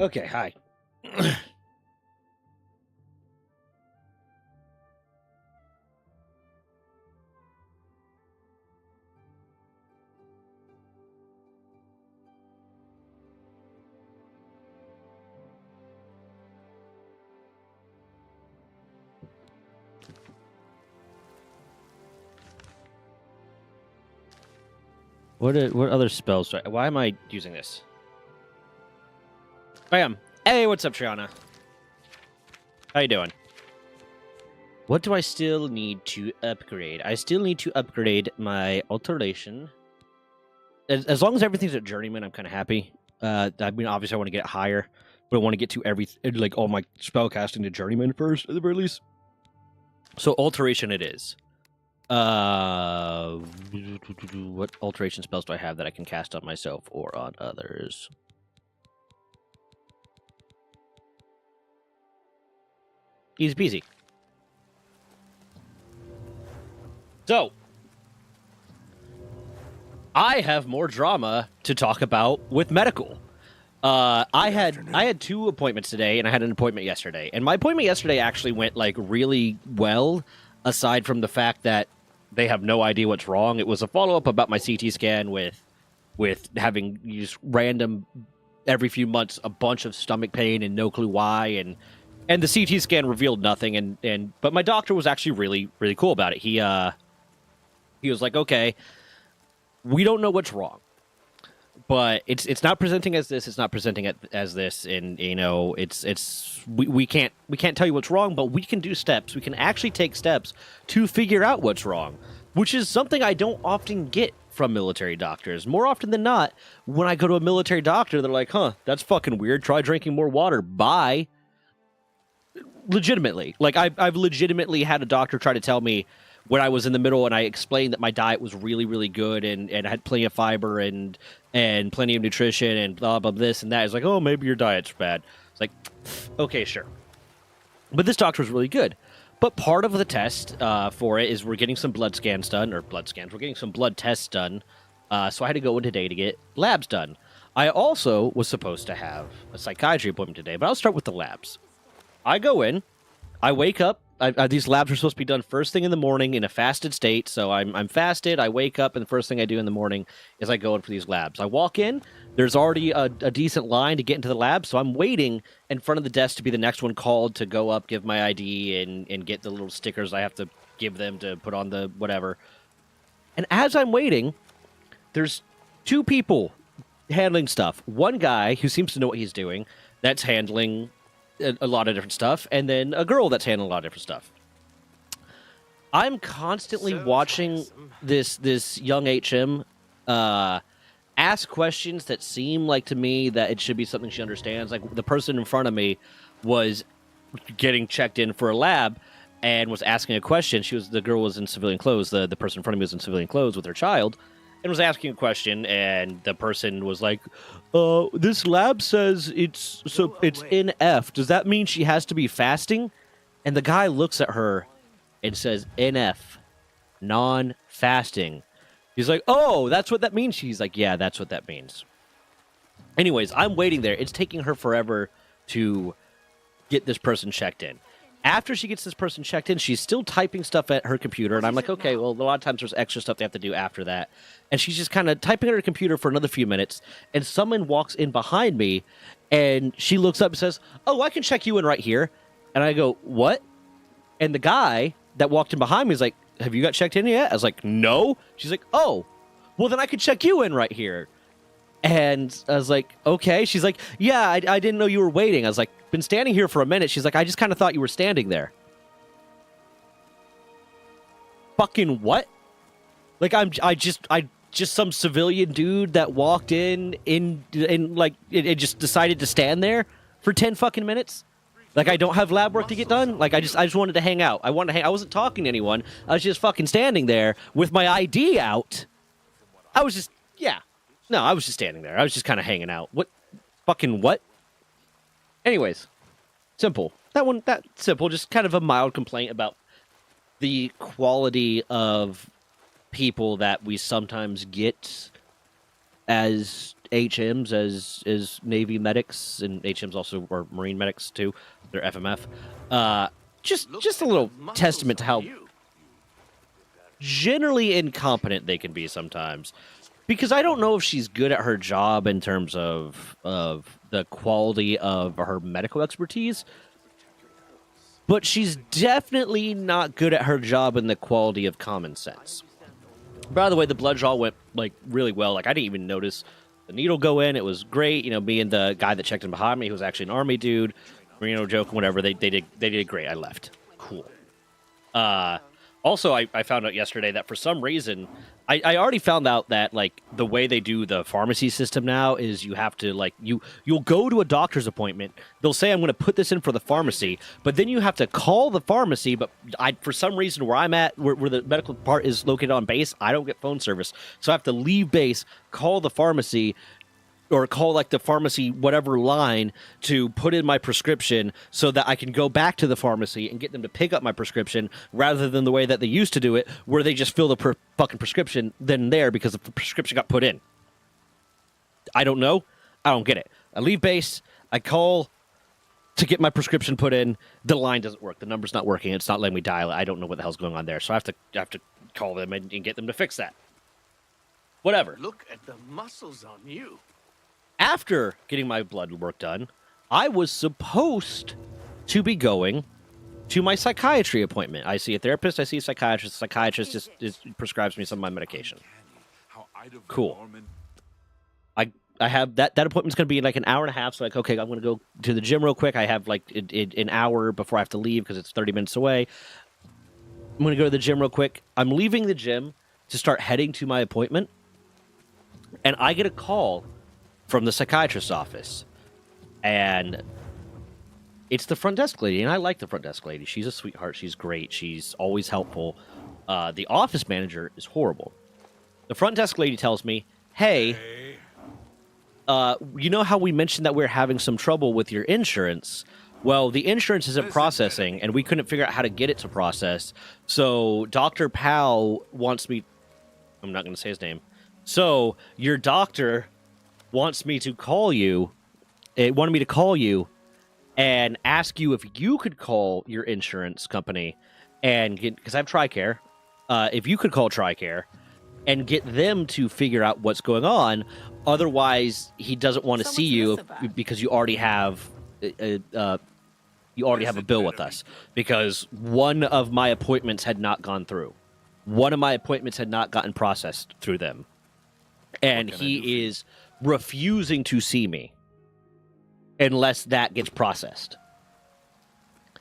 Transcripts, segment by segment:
Okay, hi. What other spells do I... Why am I using this? Bam. Hey, what's up, Triana? How you doing? What do I still need to upgrade? I still need to upgrade my alteration. As long as everything's at journeyman, I'm kind of happy. I mean, obviously, I want to get it higher, but I want to get to like all my spell casting to journeyman first, at the very least. So alteration it is. What alteration spells do I have that I can cast on myself or on others? Easy peasy. So, I have more drama to talk about with medical. I had 2 appointments today, and I had an appointment yesterday. And my appointment yesterday actually went like really well, aside from the fact that they have no idea what's wrong. It was a follow-up about my CT scan with having just random every few months a bunch of stomach pain and no clue why, and the CT scan revealed nothing, but my doctor was actually really cool about it. He was like, okay, we don't know what's wrong, but it's not presenting as this, it's not presenting as this, and you know, we can't tell you what's wrong, but we can do steps. We can actually take steps to figure out what's wrong, which is something I don't often get from military doctors. More often than not, when I go to a military doctor, they're like, huh, that's fucking weird. Try drinking more water. Bye. Legitimately. Like, I've legitimately had a doctor try to tell me when I was in the middle and I explained that my diet was really good and had plenty of fiber and plenty of nutrition and blah, blah, this and that. It's like, oh, maybe your diet's bad. It's like, okay, sure. But this doctor was really good. But part of the test for it is we're getting some blood scans done, or blood scans. We're getting some blood tests done. So I had to go in today to get labs done. I also was supposed to have a psychiatry appointment today, but I'll start with the labs. I go in, I wake up. These labs are supposed to be done first thing in the morning in a fasted state, so I'm fasted. I wake up, and the first thing I do in the morning is I go in for these labs. I walk in. There's already a decent line to get into the lab, so I'm waiting in front of the desk to be the next one called to go up, give my ID, and get the little stickers I have to give them to put on the whatever. And as I'm waiting, there's 2 people handling stuff. One guy who seems to know what he's doing, that's handling a lot of different stuff, and then a girl that's handling a lot of different stuff. I'm constantly watching this young HM ask questions that seem like to me that it should be something she understands. Like the person in front of me was getting checked in for a lab and was asking a question. The girl was in civilian clothes. The person in front of me was in civilian clothes with her child and was asking a question, and the person was like, this lab says it's NF. Does that mean she has to be fasting? And the guy looks at her and says, NF, non-fasting. He's like, oh, that's what that means? She's like, yeah, that's what that means. Anyways, I'm waiting there. It's taking her forever to get this person checked in. After she gets this person checked in, she's still typing stuff at her computer, and I'm like, okay, well, a lot of times there's extra stuff they have to do after that. And she's just kind of typing at her computer for another few minutes, and someone walks in behind me, and she looks up and says, oh, I can check you in right here. And I go, what? And the guy that walked in behind me is like, have you got checked in yet? I was like, no. She's like, oh, well, then I could check you in right here. And I was like, okay. She's like, yeah, I didn't know you were waiting. I was like, been standing here for a minute. She's like, I just kind of thought you were standing there. Fucking what? Like, I just some civilian dude that walked in like, it just decided to stand there for 10 fucking minutes. Like, I don't have lab work to get done. Like, I just wanted to hang out. I wasn't talking to anyone. I was just fucking standing there with my ID out. I was just standing there. I was just kind of hanging out. What? Fucking what? Anyways, simple. That simple. Just kind of a mild complaint about the quality of people that we sometimes get as HMs, as Navy medics, and HMs also are Marine medics too. They're FMF. Just a little testament to how generally incompetent they can be sometimes. Because I don't know if she's good at her job in terms of the quality of her medical expertise, but she's definitely not good at her job in the quality of common sense. By the way, the blood draw went like really well. Like I didn't even notice the needle go in. It was great. You know, me and the guy that checked in behind me, who was actually an army dude, you know, joking, whatever. They did great. I left. Cool. Also, I found out yesterday that for some reason, I already found out that, like, the way they do the pharmacy system now is you have to, like, you'll go to a doctor's appointment. They'll say, I'm going to put this in for the pharmacy, but then you have to call the pharmacy. But for some reason, where I'm at, where the medical part is located on base, I don't get phone service. So I have to leave base, call the pharmacy, or call like the pharmacy whatever line to put in my prescription so that I can go back to the pharmacy and get them to pick up my prescription rather than the way that they used to do it where they just fill the fucking prescription then there because the prescription got put in. I don't know. I don't get it. I leave base. I call to get my prescription put in. The line doesn't work. The number's not working. It's not letting me dial it. I don't know what the hell's going on there. So I have to call them and get them to fix that. Whatever. Look at the muscles on you. After getting my blood work done, I was supposed to be going to my psychiatry appointment. I see a therapist, I see a psychiatrist. The psychiatrist just prescribes me some of my medication. Cool. I have that appointment's going to be in like an hour and a half, so like, okay, I'm going to go to the gym real quick. I have like an hour before I have to leave because it's 30 minutes away. I'm going to go to the gym real quick. I'm leaving the gym to start heading to my appointment, and I get a call from the psychiatrist's office, and it's the front desk lady, and I like the front desk lady. She's a sweetheart. She's great. She's always helpful. The office manager is horrible. The front desk lady tells me, hey, you know how we mentioned that we're having some trouble with your insurance? Well, the insurance isn't processing, and we couldn't figure out how to get it to process, so Dr. Powell wants me... I'm not going to say his name. So, your doctor wants me to call you, it wanted me to call you and ask you if you could call your insurance company and get, because I have TRICARE, if you could call TRICARE and get them to figure out what's going on. Otherwise, he doesn't want to see you because you already have a bill with us because one of my appointments had not gone through. One of my appointments had not gotten processed through them. And he is refusing to see me unless that gets processed.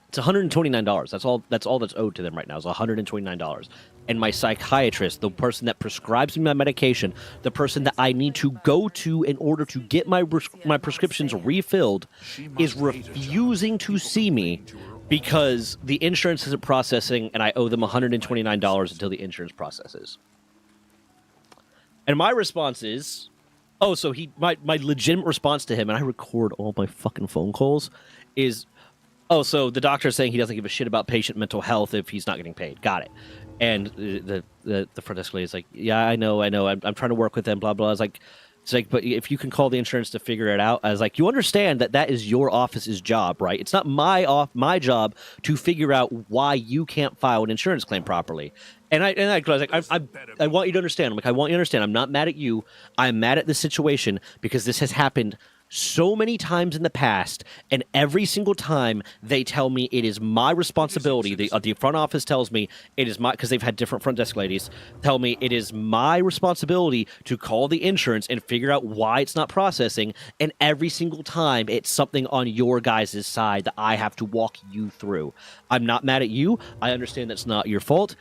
It's $129. That's all that's owed to them right now is $129. And my psychiatrist, the person that prescribes me my medication, the person that I need to go to in order to get my prescriptions refilled, is refusing to see me because the insurance isn't processing and I owe them $129 until the insurance processes. And my response is, oh, so my legitimate response to him, and I record all my fucking phone calls, is, oh, so the doctor's saying he doesn't give a shit about patient mental health if he's not getting paid. Got it. And the front desk lady is like, yeah, I know. I'm trying to work with them, blah, blah. It's like, but if you can call the insurance to figure it out, I was like, you understand that is your office's job, right? It's not my job to figure out why you can't file an insurance claim properly. And I was like, I want you to understand. I'm like, I want you to understand. I'm not mad at you. I'm mad at this situation because this has happened so many times in the past, and every single time they tell me it is my responsibility. The front office tells me it is my, because they've had different front desk ladies tell me it is my responsibility to call the insurance and figure out why it's not processing, and every single time it's something on your guys' side that I have to walk you through. I'm not mad at you. I understand that's not your fault.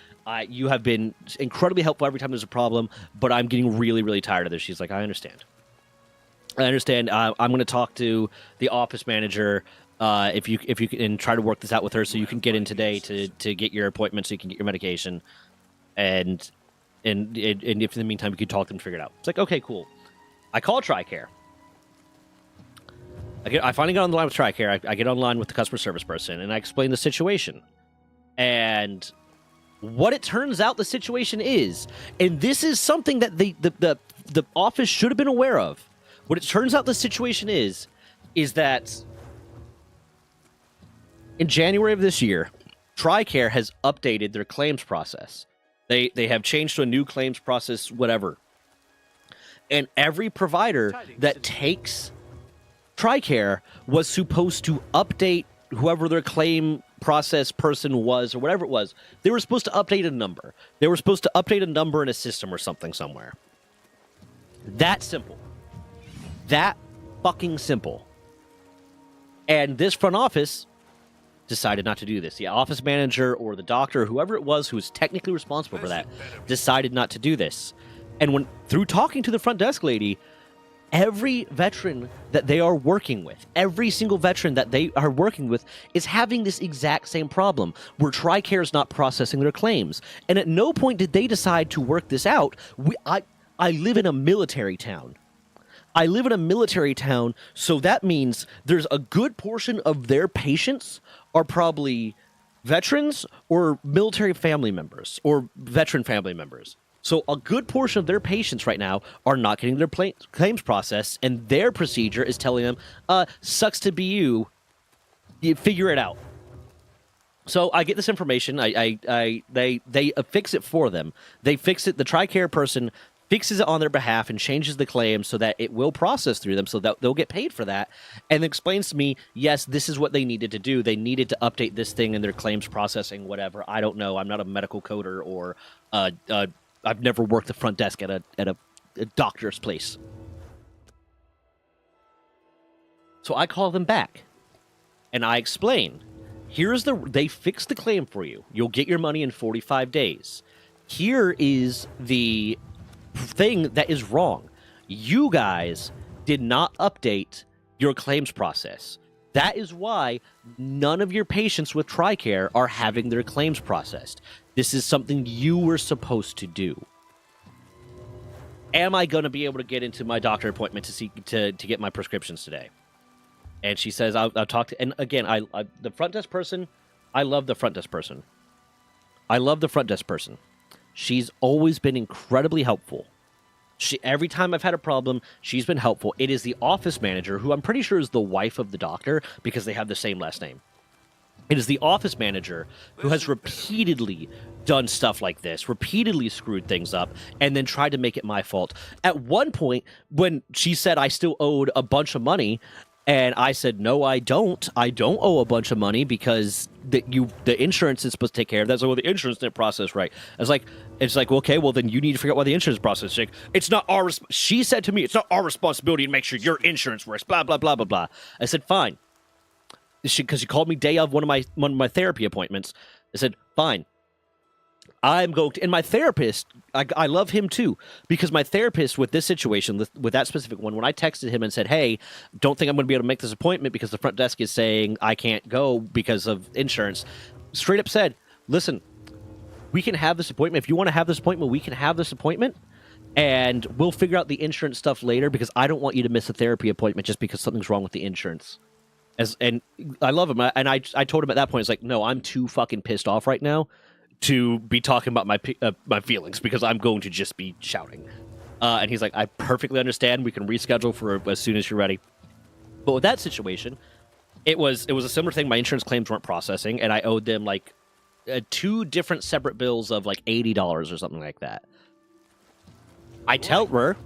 You have been incredibly helpful every time there's a problem, but I'm getting really, really tired of this. She's like, I understand. I'm going to talk to the office manager if you can try to work this out with her so you can get in today to get your appointment so you can get your medication, and if in the meantime you can talk to them to figure it out. It's like, okay, cool. I call TRICARE. I finally got on the line with TRICARE. I get online with the customer service person and I explain the situation, and What it turns out the situation is, and this is something that the office should have been aware of. What it turns out the situation is that in January of this year, TRICARE has updated their claims process. They have changed to a new claims process, whatever. And every provider that takes TRICARE was supposed to update whoever their claim process person was or whatever it was. They were supposed to update a number. They were supposed to update a number in a system or something somewhere. That simple. That fucking simple. And this front office decided not to do this. The office manager or the doctor, whoever it was who was technically responsible for that, decided not to do this. And when through talking to the front desk lady, every veteran that they are working with, every single veteran that they are working with is having this exact same problem where TRICARE is not processing their claims. And at no point did they decide to work this out. I live in a military town. I live in a military town, so that means there's a good portion of their patients are probably veterans or military family members or veteran family members. So a good portion of their patients right now are not getting their claims processed, and their procedure is telling them, sucks to be you figure it out. So I get this information. They fix it for them. They fix it. The TRICARE person fixes it on their behalf and changes the claim so that it will process through them so that they'll get paid for that, and explains to me, yes, this is what they needed to do. They needed to update this thing in their claims processing, whatever. I don't know. I'm not a medical coder or I've never worked the front desk at a doctor's place. So I call them back, and I explain, they fixed the claim for you. You'll get your money in 45 days. Here is the thing that is wrong. You guys did not update your claims process. That is why none of your patients with TRICARE are having their claims processed. This is something you were supposed to do. Am I going to be able to get into my doctor appointment to get my prescriptions today? And she says, I'll talk to... And again, the front desk person, I love the front desk person. She's always been incredibly helpful. Every time I've had a problem, she's been helpful. It is the office manager, who I'm pretty sure is the wife of the doctor, because they have the same last name. It is the office manager who has repeatedly done stuff like this, repeatedly screwed things up, and then tried to make it my fault. At one point, when she said I still owed a bunch of money, and I said, no, I don't. I don't owe a bunch of money because the insurance is supposed to take care of that. So, well, the insurance didn't process right. It's like, okay, well, then you need to figure out why the insurance process is like, it's not our... She said to me, it's not our responsibility to make sure your insurance works, blah, blah, blah, blah, blah. I said, fine. Because she called me day of one of my therapy appointments. I said, fine. I'm going to... And my therapist, I love him too, because my therapist with this situation, with that specific one, when I texted him and said, hey, don't think I'm going to be able to make this appointment because the front desk is saying I can't go because of insurance, straight up said, listen, we can have this appointment. If you want to have this appointment, we can have this appointment, and we'll figure out the insurance stuff later, because I don't want you to miss a therapy appointment just because something's wrong with the insurance. And I love him, and I told him at that point, it's like, no, I'm too fucking pissed off right now to be talking about my feelings, because I'm going to just be shouting. And he's like, I perfectly understand. We can reschedule for as soon as you're ready. But with that situation, it was a similar thing. My insurance claims weren't processing, and I owed them like 2 different separate bills of like $80 or something like that. I tell her,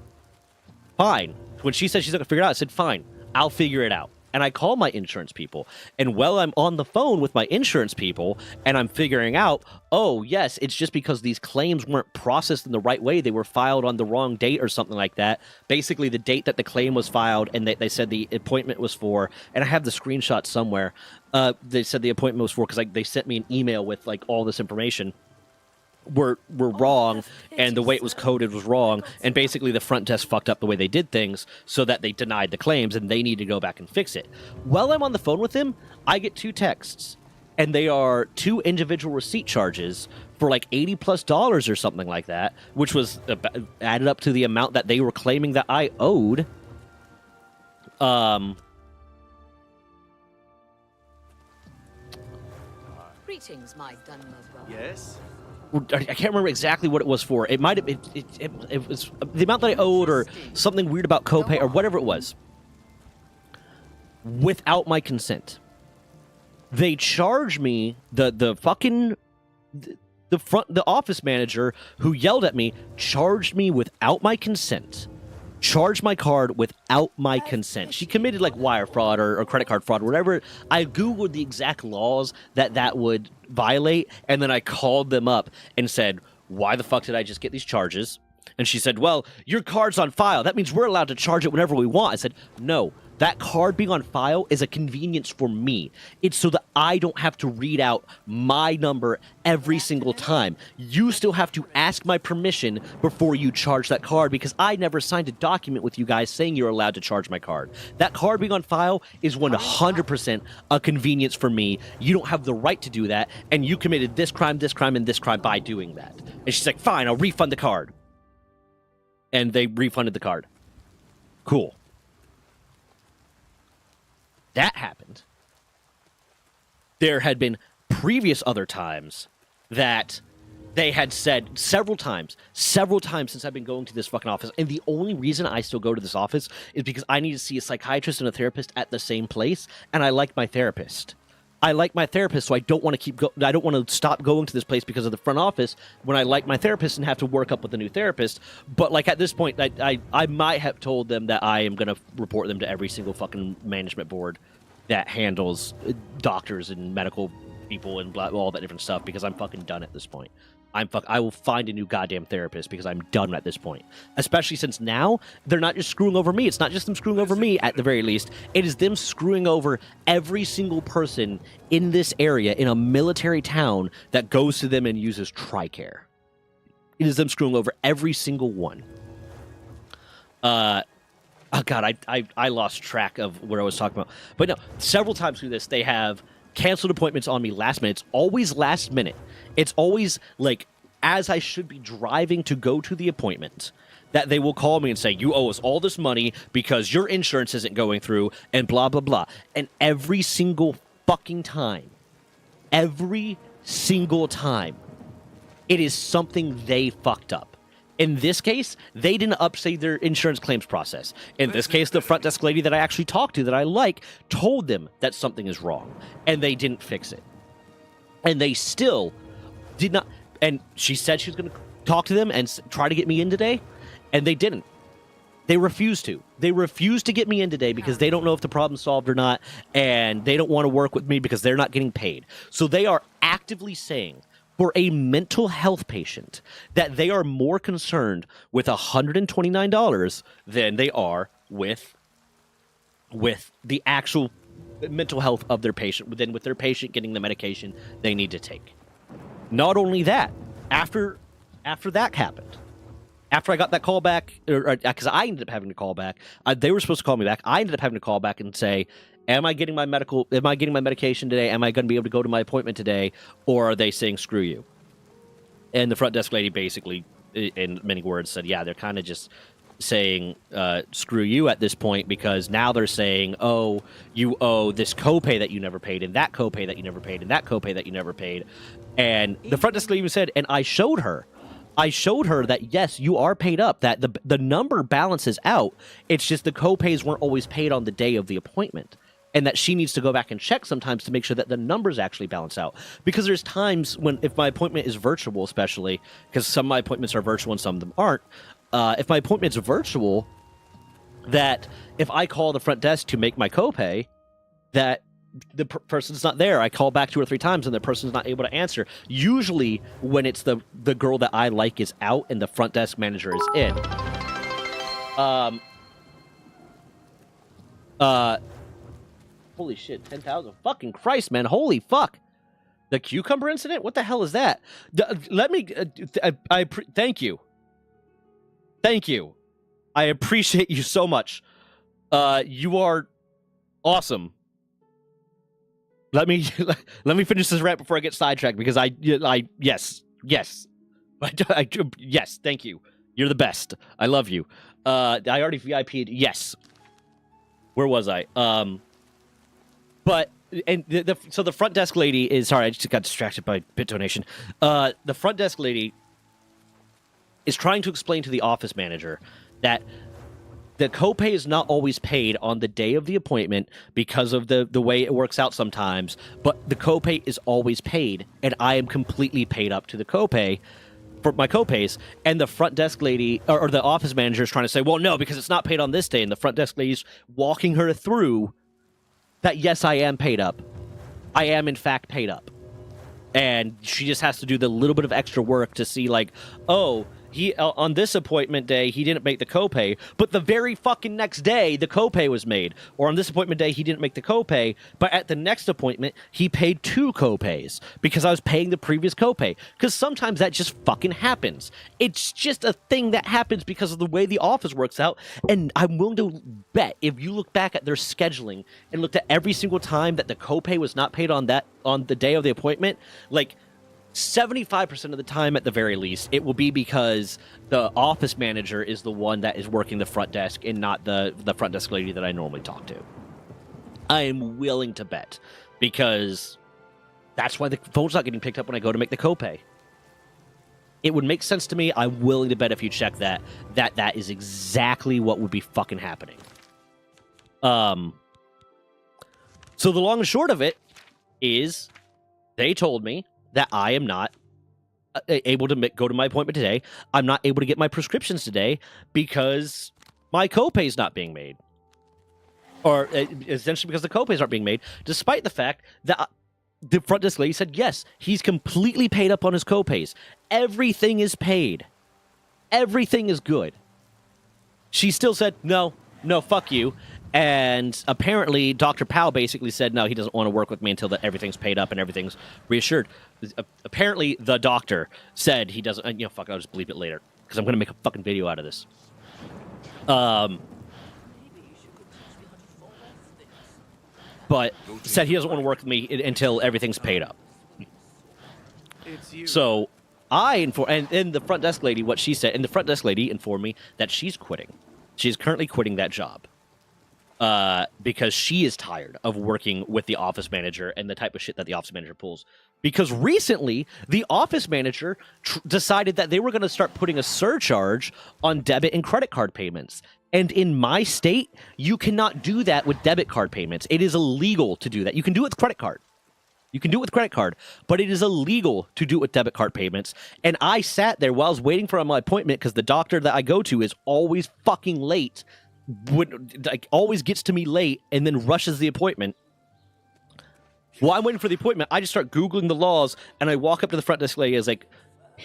fine. When she said she's going to figure it out, I said, fine, I'll figure it out. And I call my insurance people. And while I'm on the phone with my insurance people and I'm figuring out, oh, yes, it's just because these claims weren't processed in the right way. They were filed on the wrong date or something like that. Basically, the date that the claim was filed and they said the appointment was for, and I have the screenshot somewhere. They said the appointment was for, because they sent me an email with like all this information. Were wrong, and the way it was coded was wrong, and basically the front desk fucked up the way they did things so that they denied the claims, and they need to go back and fix it. While I'm on the phone with him, I get 2 texts, and they are 2 individual receipt charges for like $80+ or something like that, which was added up to the amount that they were claiming that I owed. Greetings, my Dunmer brother. Yes? I can't remember exactly what it was for. It might have it was the amount that I owed or something weird about copay or whatever it was. Without my consent. They charged me the fucking the office manager who yelled at me charged me without my consent. Charged my card without my consent. She committed like wire fraud or credit card fraud or whatever. I googled the exact laws that would violate, and then I called them up and said, "Why the fuck did I just get these charges?" And she said, "Well, your card's on file. That means we're allowed to charge it whenever we want." I said, "No. That card being on file is a convenience for me. It's so that I don't have to read out my number every single time. You still have to ask my permission before you charge that card because I never signed a document with you guys saying you're allowed to charge my card. That card being on file is 100% a convenience for me. You don't have the right to do that, and you committed this crime, and this crime by doing that." And she's like, "Fine, I'll refund the card." And they refunded the card. Cool. That happened. There had been previous other times that they had said several times since I've been going to this fucking office. And the only reason I still go to this office is because I need to see a psychiatrist and a therapist at the same place. And I like my therapist. So I don't want to I don't want to stop going to this place because of the front office when I like my therapist and have to work up with a new therapist. But like at this point, I might have told them that I am going to report them to every single fucking management board that handles doctors and medical people and all that different stuff because I'm fucking done at this point. I will find a new goddamn therapist because I'm done at this point. Especially since now they're not just screwing over me. It's not just them screwing over me at the very least. It is them screwing over every single person in this area in a military town that goes to them and uses TRICARE. It is them screwing over every single one. Oh God, I lost track of what I was talking about. But no, several times through this, they have canceled appointments on me last minute. It's always last minute. It's always like as I should be driving to go to the appointment that they will call me and say, "You owe us all this money because your insurance isn't going through," and blah, blah, blah. And every single fucking time, it is something they fucked up. In this case, they didn't upstate their insurance claims process. In this case, the front desk lady that I actually talked to that I like told them that something is wrong, and they didn't fix it. And they still did not. And she said she was going to talk to them and try to get me in today, and they didn't. They refused to. They refused to get me in today because they don't know if the problem's solved or not, and they don't want to work with me because they're not getting paid. So they are actively saying, for a mental health patient, that they are more concerned with $129 than they are with the actual mental health of their patient, than with their patient getting the medication they need to take. Not only that, after that happened, after I got that call back, because I ended up having to call back, they were supposed to call me back. I ended up having to call back and say, Am I getting my medication today? Am I going to be able to go to my appointment today? Or are they saying, screw you? And the front desk lady basically, in many words, said, yeah, they're kind of just saying, screw you at this point, because now they're saying, oh, you owe this copay that you never paid, and that copay that you never paid, and that copay that you never paid. And the front desk lady even said, and I showed her that, yes, you are paid up, that the number balances out. It's just the copays weren't always paid on the day of the appointment. And that she needs to go back and check sometimes to make sure that the numbers actually balance out. Because there's times when, if my appointment is virtual, especially, because some of my appointments are virtual and some of them aren't, if my appointment's virtual, that if I call the front desk to make my copay, that the person's not there. I call back 2 or 3 times and the person's not able to answer. Usually when it's the girl that I like is out and the front desk manager is in. Holy shit, 10,000. Fucking Christ, man. Holy fuck. The cucumber incident? What the hell is that? Let me... thank you. Thank you. I appreciate you so much. You are awesome. Let me finish this rant before I get sidetracked, because yes, yes, thank you. You're the best. I love you. I already VIP'd. Yes. Where was I? But and so the front desk lady is sorry. I just got distracted by bit donation. The front desk lady is trying to explain to the office manager that the copay is not always paid on the day of the appointment because of the way it works out sometimes, but the copay is always paid, and I am completely paid up to the copay for my copays. And the front desk lady or the office manager is trying to say, well, no, because it's not paid on this day, and the front desk lady's walking her through that, yes, I am paid up. I am, in fact, paid up. And she just has to do the little bit of extra work to see, like, oh, he on this appointment day, he didn't make the copay, but the very fucking next day, the copay was made. Or on this appointment day, he didn't make the copay, but at the next appointment, he paid 2 copays because I was paying the previous copay. Because sometimes that just fucking happens. It's just a thing that happens because of the way the office works out. And I'm willing to bet if you look back at their scheduling and looked at every single time that the copay was not paid on the day of the appointment, like 75% of the time at the very least, it will be because the office manager is the one that is working the front desk and not the front desk lady that I normally talk to. I am willing to bet because that's why the phone's not getting picked up when I go to make the copay. It would make sense to me. I'm willing to bet if you check that is exactly what would be fucking happening. So the long and short of it is they told me that I am not able to go to my appointment today. I'm not able to get my prescriptions today because my copay is not being made. Or essentially because the copays aren't being made, despite the fact that the front desk lady said, yes, he's completely paid up on his copays. Everything is paid. Everything is good. She still said, no, fuck you. And apparently, Dr. Powell basically said, no, he doesn't want to work with me until everything's paid up and everything's reassured. Apparently, the doctor said he doesn't... fuck, I'll just bleep it later, because I'm going to make a fucking video out of this. But said he doesn't want to work with me until everything's paid up. So, and the front desk lady, what she said, and the front desk lady informed me that she's quitting. She's currently quitting that job. Because she is tired of working with the office manager and the type of shit that the office manager pulls. Because recently, the office manager decided that they were going to start putting a surcharge on debit and credit card payments. And in my state, you cannot do that with debit card payments. It is illegal to do that. You can do it with credit card. But it is illegal to do it with debit card payments. And I sat there while I was waiting for my appointment because the doctor that I go to is always fucking late. Always gets to me late and then rushes the appointment. While I'm waiting for the appointment, I just start Googling the laws and I walk up to the front desk lady. I was like,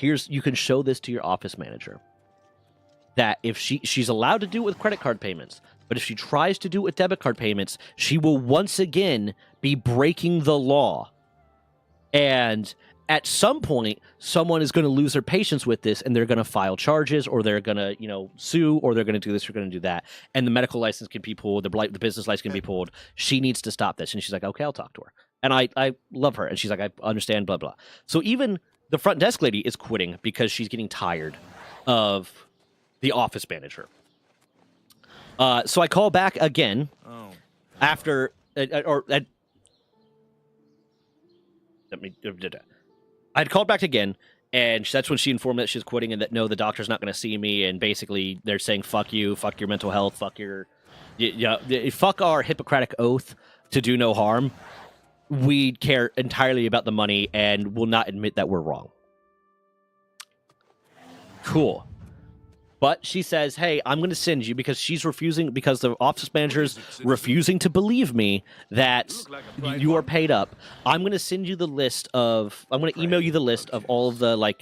you can show this to your office manager. That if she's allowed to do it with credit card payments, but if she tries to do it with debit card payments, she will once again be breaking the law. And at some point, someone is going to lose their patience with this, and they're going to file charges, or they're going to, sue, or they're going to do this, or going to do that. And the medical license can be pulled, the business license can be pulled. She needs to stop this. And she's like, okay, I'll talk to her. And I love her. And she's like, I understand, blah, blah. So even the front desk lady is quitting because she's getting tired of the office manager. So I call back again after, let me... I'd called back again, and that's when she informed me that she's quitting and that, no, the doctor's not going to see me, and basically they're saying, fuck you, fuck your mental health, fuck fuck our Hippocratic oath to do no harm. We care entirely about the money and will not admit that we're wrong. Cool. But she says, hey, I'm going to send you, because the office manager's refusing to believe me that you are paid up. I'm going to send you I'm going to email you the list of all of the,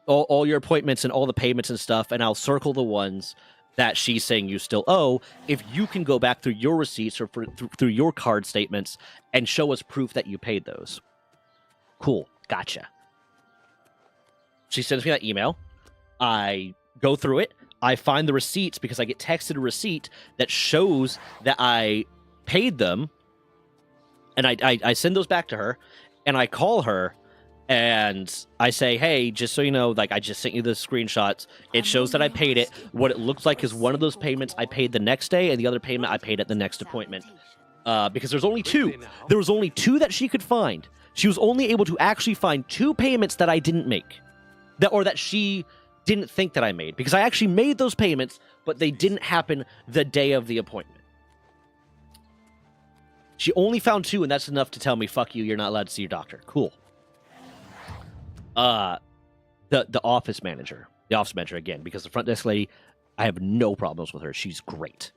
all your appointments and all the payments and stuff, and I'll circle the ones that she's saying you still owe. If you can go back through your receipts or through your card statements and show us proof that you paid those. Cool. Gotcha. She sends me that email. I go through it. I find the receipts because I get texted a receipt that shows that I paid them. And I send those back to her, and I call her, and I say, hey, just so you know, I just sent you the screenshots. It shows that I paid it. What it looks like is one of those payments I paid the next day, and the other payment I paid at the next appointment. because there's only two. Now. There was only two that she could find. She was only able to actually find 2 payments that I didn't make, that she didn't think that I made, because I actually made those payments, but they didn't happen the day of the appointment. She only found 2, and that's enough to tell me, fuck you, you're not allowed to see your doctor. Cool. The office manager. The office manager, again, because the front desk lady, I have no problems with her. She's great.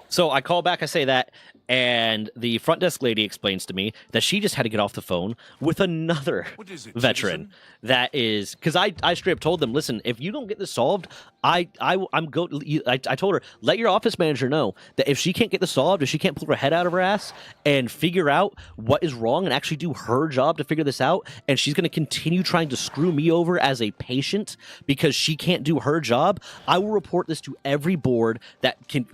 So I call back, I say that, and the front desk lady explains to me that she just had to get off the phone with another veteran. Citizen? That is, because I straight up told them, listen, if you don't get this solved, I told her, let your office manager know that if she can't get this solved, if she can't pull her head out of her ass and figure out what is wrong and actually do her job to figure this out, and she's going to continue trying to screw me over as a patient because she can't do her job, I will report this to every board that can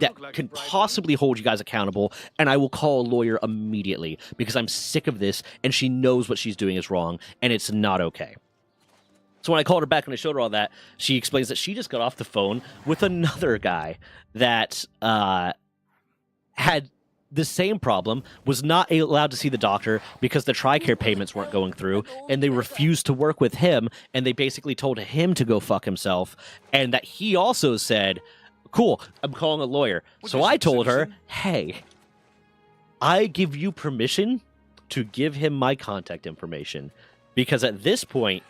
possibly hold you guys accountable, and I will call a lawyer immediately because I'm sick of this, and she knows what she's doing is wrong, and it's not okay. So when I called her back and I showed her all that, she explains that she just got off the phone with another guy that had the same problem, was not allowed to see the doctor because the TRICARE payments weren't going through, and they refused to work with him, and they basically told him to go fuck himself, and that he also said, cool, I'm calling a lawyer. So I told her, hey, I give you permission to give him my contact information, because at this point,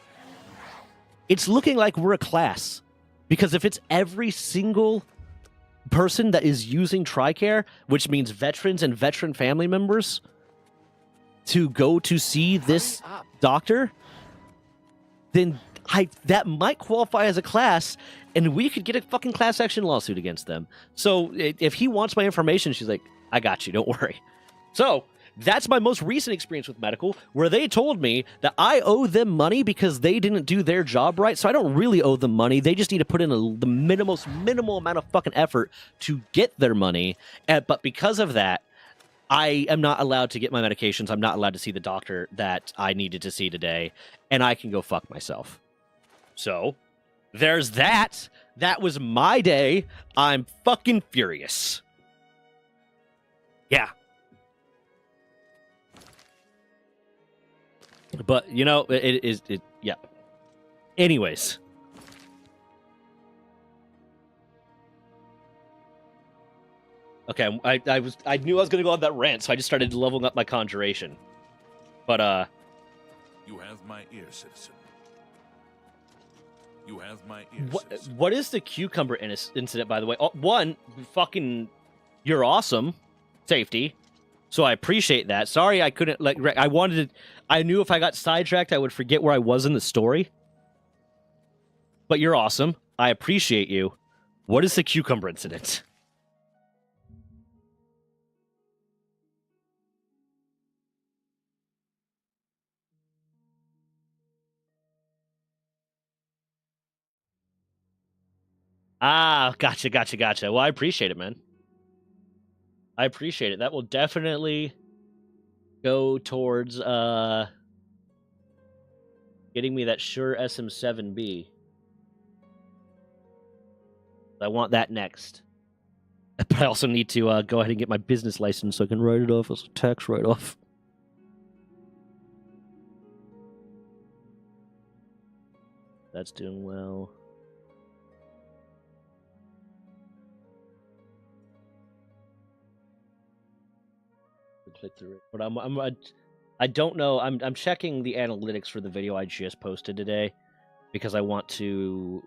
it's looking like we're a class. Because if it's every single person that is using TRICARE, which means veterans and veteran family members, to go to see this doctor, then that might qualify as a class, and we could get a fucking class action lawsuit against them. So if he wants my information, she's like, I got you, don't worry. So that's my most recent experience with medical, where they told me that I owe them money because they didn't do their job right. So I don't really owe them money. They just need to put in the minimal amount of fucking effort to get their money. But because of that, I am not allowed to get my medications. I'm not allowed to see the doctor that I needed to see today. And I can go fuck myself. So there's that. That was my day. I'm fucking furious. Yeah. But, you know, yeah. Anyways. Okay, I knew I was going to go on that rant, so I just started leveling up my conjuration. But, You have my ear, citizen. You have my ear, citizen. What is the cucumber incident, by the way? Oh, one, fucking, you're awesome. Safety. So I appreciate that. Sorry I couldn't, I knew if I got sidetracked, I would forget where I was in the story. But you're awesome. I appreciate you. What is the cucumber incident? Ah, gotcha. Well, I appreciate it, man. I appreciate it. That will definitely go towards getting me that Shure SM7B. I want that next. But I also need to go ahead and get my business license so I can write it off as a tax write-off. That's doing well. Click through it, but I don't know. I'm checking the analytics for the video I just posted today because I want to.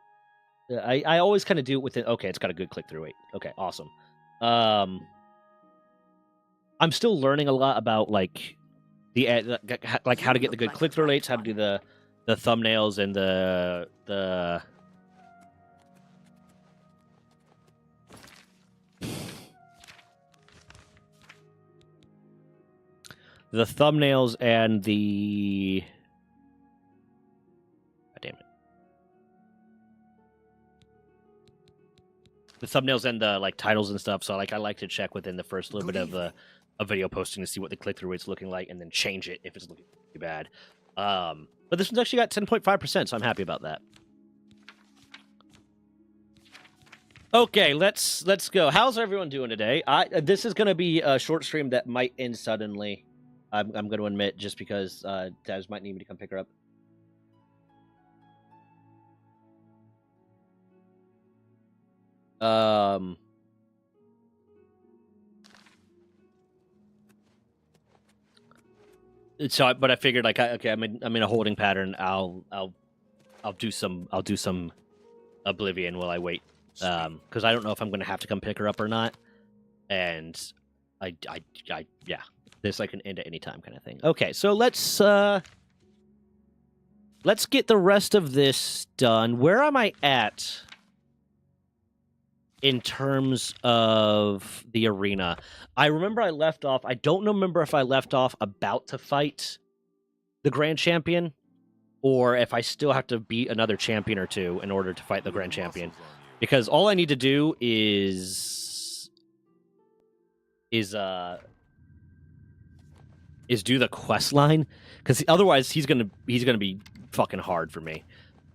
I always kind of do it within. Okay, it's got a good click through rate. Okay, awesome. I'm still learning a lot about like how to get the good click through rates, how to do the thumbnails and the thumbnails and the... God damn it. The thumbnails and the like titles and stuff. So like I like to check within the first little bit of a video posting to see what the click-through rate's looking like and then change it if it's looking too bad. But this one's actually got 10.5%, so I'm happy about that. Okay, let's go. How's everyone doing today? This is gonna be a short stream that might end suddenly. I'm going to admit, just because Taz might need me to come pick her up. So, but I figured, like, okay, I'm in a holding pattern. I'll do some Oblivion while I wait, because I don't know if I'm going to have to come pick her up or not, and I yeah, this I can end at any time, kind of thing. Okay, so let's get the rest of this done. Where am I at in terms of the arena? I remember I left off. I don't remember if I left off about to fight the Grand Champion, or if I still have to beat another champion or two in order to fight the Grand Champion. Because all I need to do is do the quest line. Because otherwise he's gonna be fucking hard for me.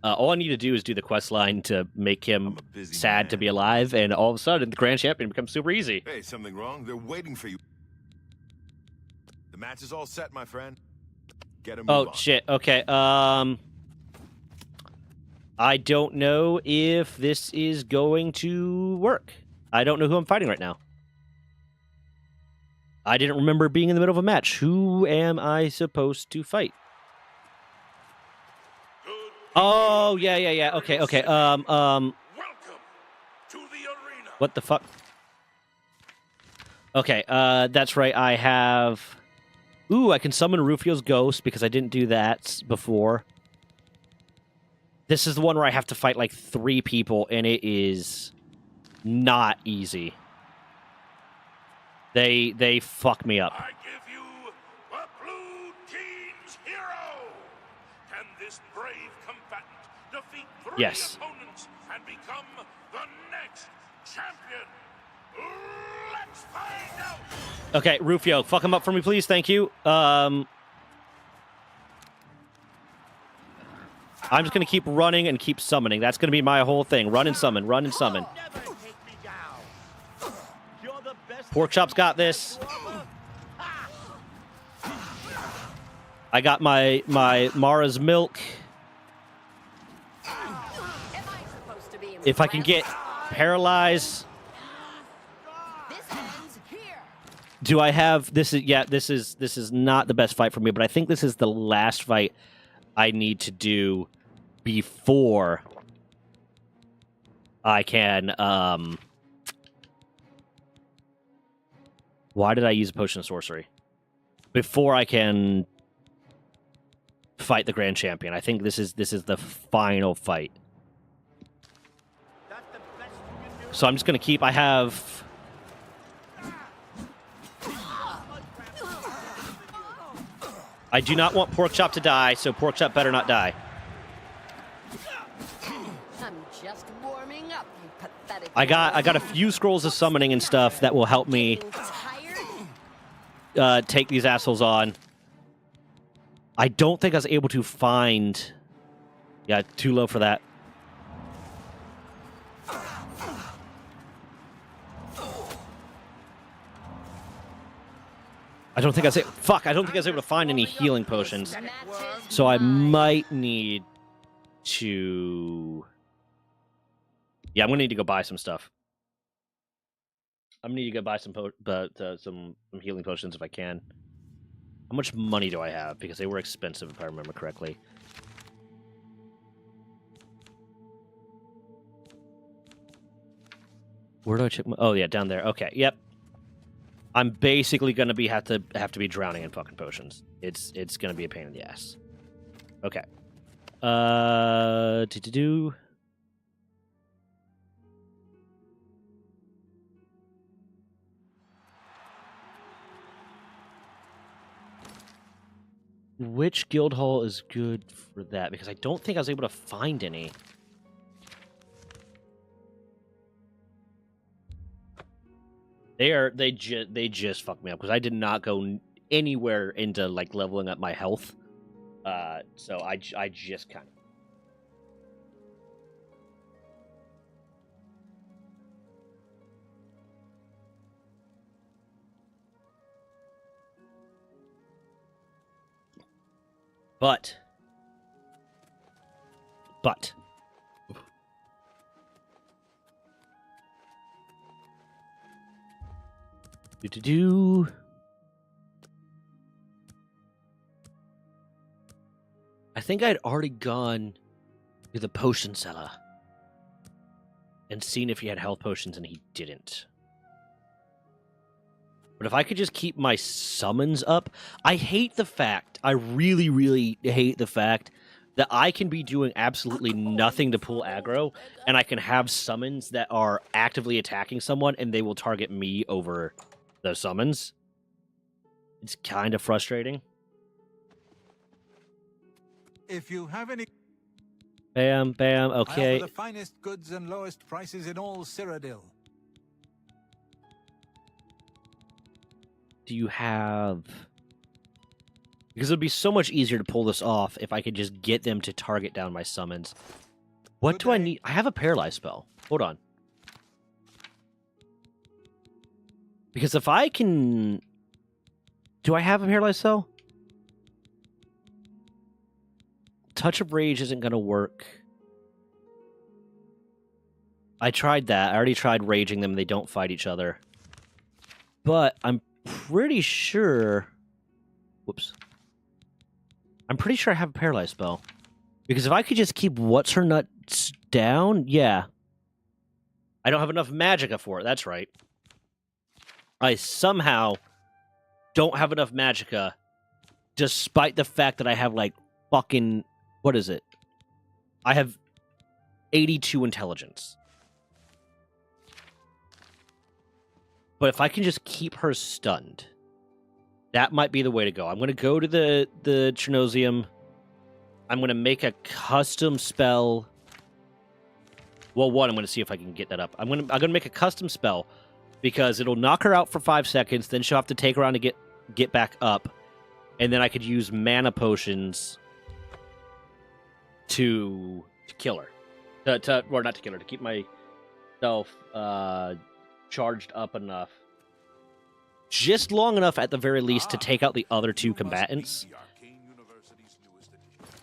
All I need to do is do the quest line to make him sad to be alive, and all of a sudden the Grand Champion becomes super easy. Hey, something wrong? They're waiting for you. The match is all set, my friend. Get a move on. Shit. Okay. I don't know if this is going to work. I don't know who I'm fighting right now. I didn't remember being in the middle of a match. Who am I supposed to fight? Oh, yeah. Okay. Welcome to the arena. What the fuck? Okay, that's right. I have... Ooh, I can summon Rufio's ghost because I didn't do that before. This is the one where I have to fight like 3 people, and it is not easy. They fuck me up. I give you the blue team's hero. Can this brave combatant defeat 3 Yes. opponents and become the next champion? Let's find out. Okay, Rufio, fuck him up for me, please. Thank you. I'm just gonna keep running and keep summoning. That's gonna be my whole thing. Run and summon. Run and summon. Porkchop's got this. I got my Mara's milk. If I can get paralyzed. Do I have this? This is not the best fight for me, but I think this is the last fight I need to do before I can. Why did I use a potion of sorcery? Before I can fight the Grand Champion. I think this is the final fight. So I'm just gonna keep. I have. I do not want Porkchop to die, so Porkchop better not die. I'm just warming up, you pathetic. I got a few scrolls of summoning and stuff that will help me take these assholes on. I don't think I was able to find... Yeah, too low for that. I don't think I was able to find any healing potions. So I might need to... Yeah, I'm gonna need to go buy some stuff. I'm gonna need to go buy some healing potions if I can. How much money do I have? Because they were expensive, if I remember correctly. Where do I check my... Oh, yeah, down there. Okay, yep. I'm basically gonna have to be drowning in fucking potions. It's gonna be a pain in the ass. Okay. Which guild hall is good for that? Because I don't think I was able to find any. They just fucked me up because I did not go anywhere into like leveling up my health. So I just kind of. But. Do. I think I'd already gone to the potion seller and seen if he had health potions, and he didn't. But if I could just keep my summons up, I really, really hate the fact that I can be doing absolutely nothing to pull aggro, and I can have summons that are actively attacking someone, and they will target me over the summons. It's kind of frustrating. If you have any, Bam, bam, I okay. offer the finest goods and lowest prices in all Cyrodiil. Do you have... Because it would be so much easier to pull this off if I could just get them to target down my summons. What do I need? I have a paralyze spell. Hold on. Because if I can... Do I have a paralyze spell? Touch of Rage isn't going to work. I tried that. I already tried raging them. They don't fight each other. But I'm pretty sure... Whoops. I'm pretty sure I have a paralyze spell. Because if I could just keep What's-Her-Nuts down, yeah. I don't have enough magicka for it, that's right. I somehow don't have enough magicka, despite the fact that I have, like, fucking... What is it? I have 82 intelligence. But if I can just keep her stunned, that might be the way to go. I'm going to go to the Chernosium. I'm going to make a custom spell. Well, one, I'm going to see if I can get that up. I'm going to make a custom spell because it'll knock her out for 5 seconds. Then she'll have to take around to get back up, and then I could use mana potions to kill her. Or not to kill her, to keep myself charged up enough. Just long enough, at the very least, to take out the other 2 combatants.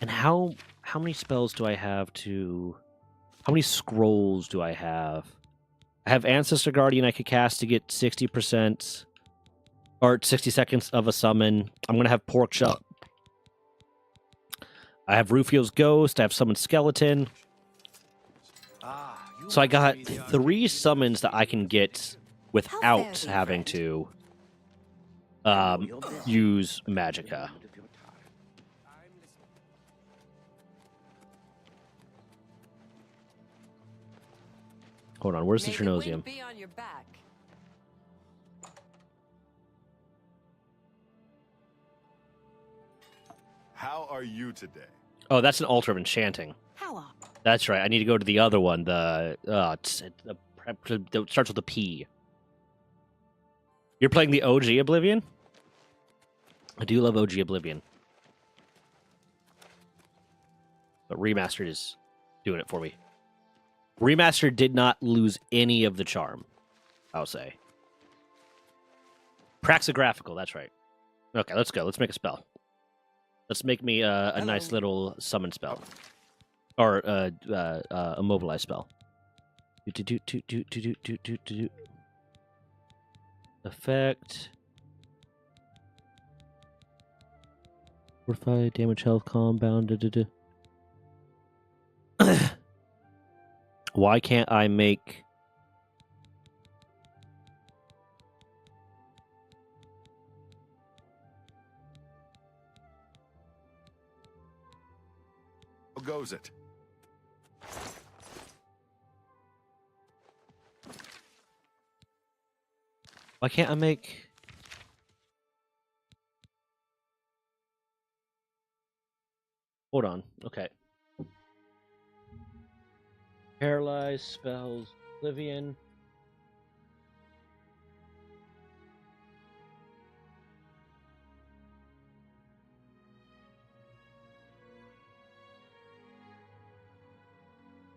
And how many spells do I have to... How many scrolls do I have? I have Ancestor Guardian I could cast to get 60%... Or 60 seconds of a summon. I'm going to have Pork Chop. I have Rufio's Ghost. I have Summon Skeleton. So I got 3 summons that I can get without having to use magicka. Hold on, where's the Chernosium? Be on your back. How are you today? Oh, that's an Altar of Enchanting. How up? That's right. I need to go to the other one. It starts with a P. You're playing the OG Oblivion? I do love OG Oblivion. But Remastered is doing it for me. Remastered did not lose any of the charm, I'll say. Praxographical, that's right. Okay, let's go. Let's make a spell. Let's make me a nice little summon spell. Or a mobilize spell. Effect. Fortify, damage, health, calm, bound. Why can't I make... How goes it? Why can't I make... Hold on. Okay. Paralyze, spells, Oblivion.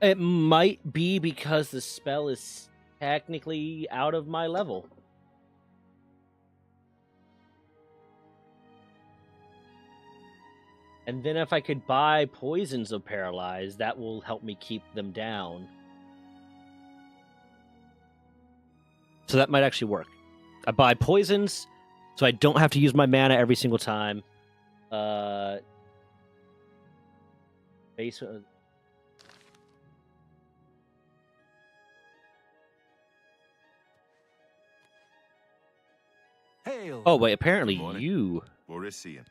It might be because the spell is technically out of my level. And then if I could buy poisons of paralyzed, that will help me keep them down. So that might actually work. I buy poisons, so I don't have to use my mana every single time. Base. Hail. Oh wait, apparently Good morning. you Borisian.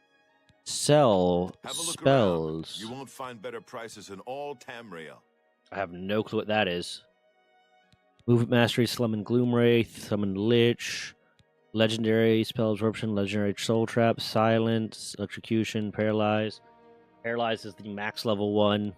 sell Have a look spells. around. You won't find better prices in all Tamriel. I have no clue what that is. Movement mastery, summon Gloomwraith, summon Lich, legendary spell absorption, legendary soul trap, silence, electrocution, paralyze. Paralyze is the max level one.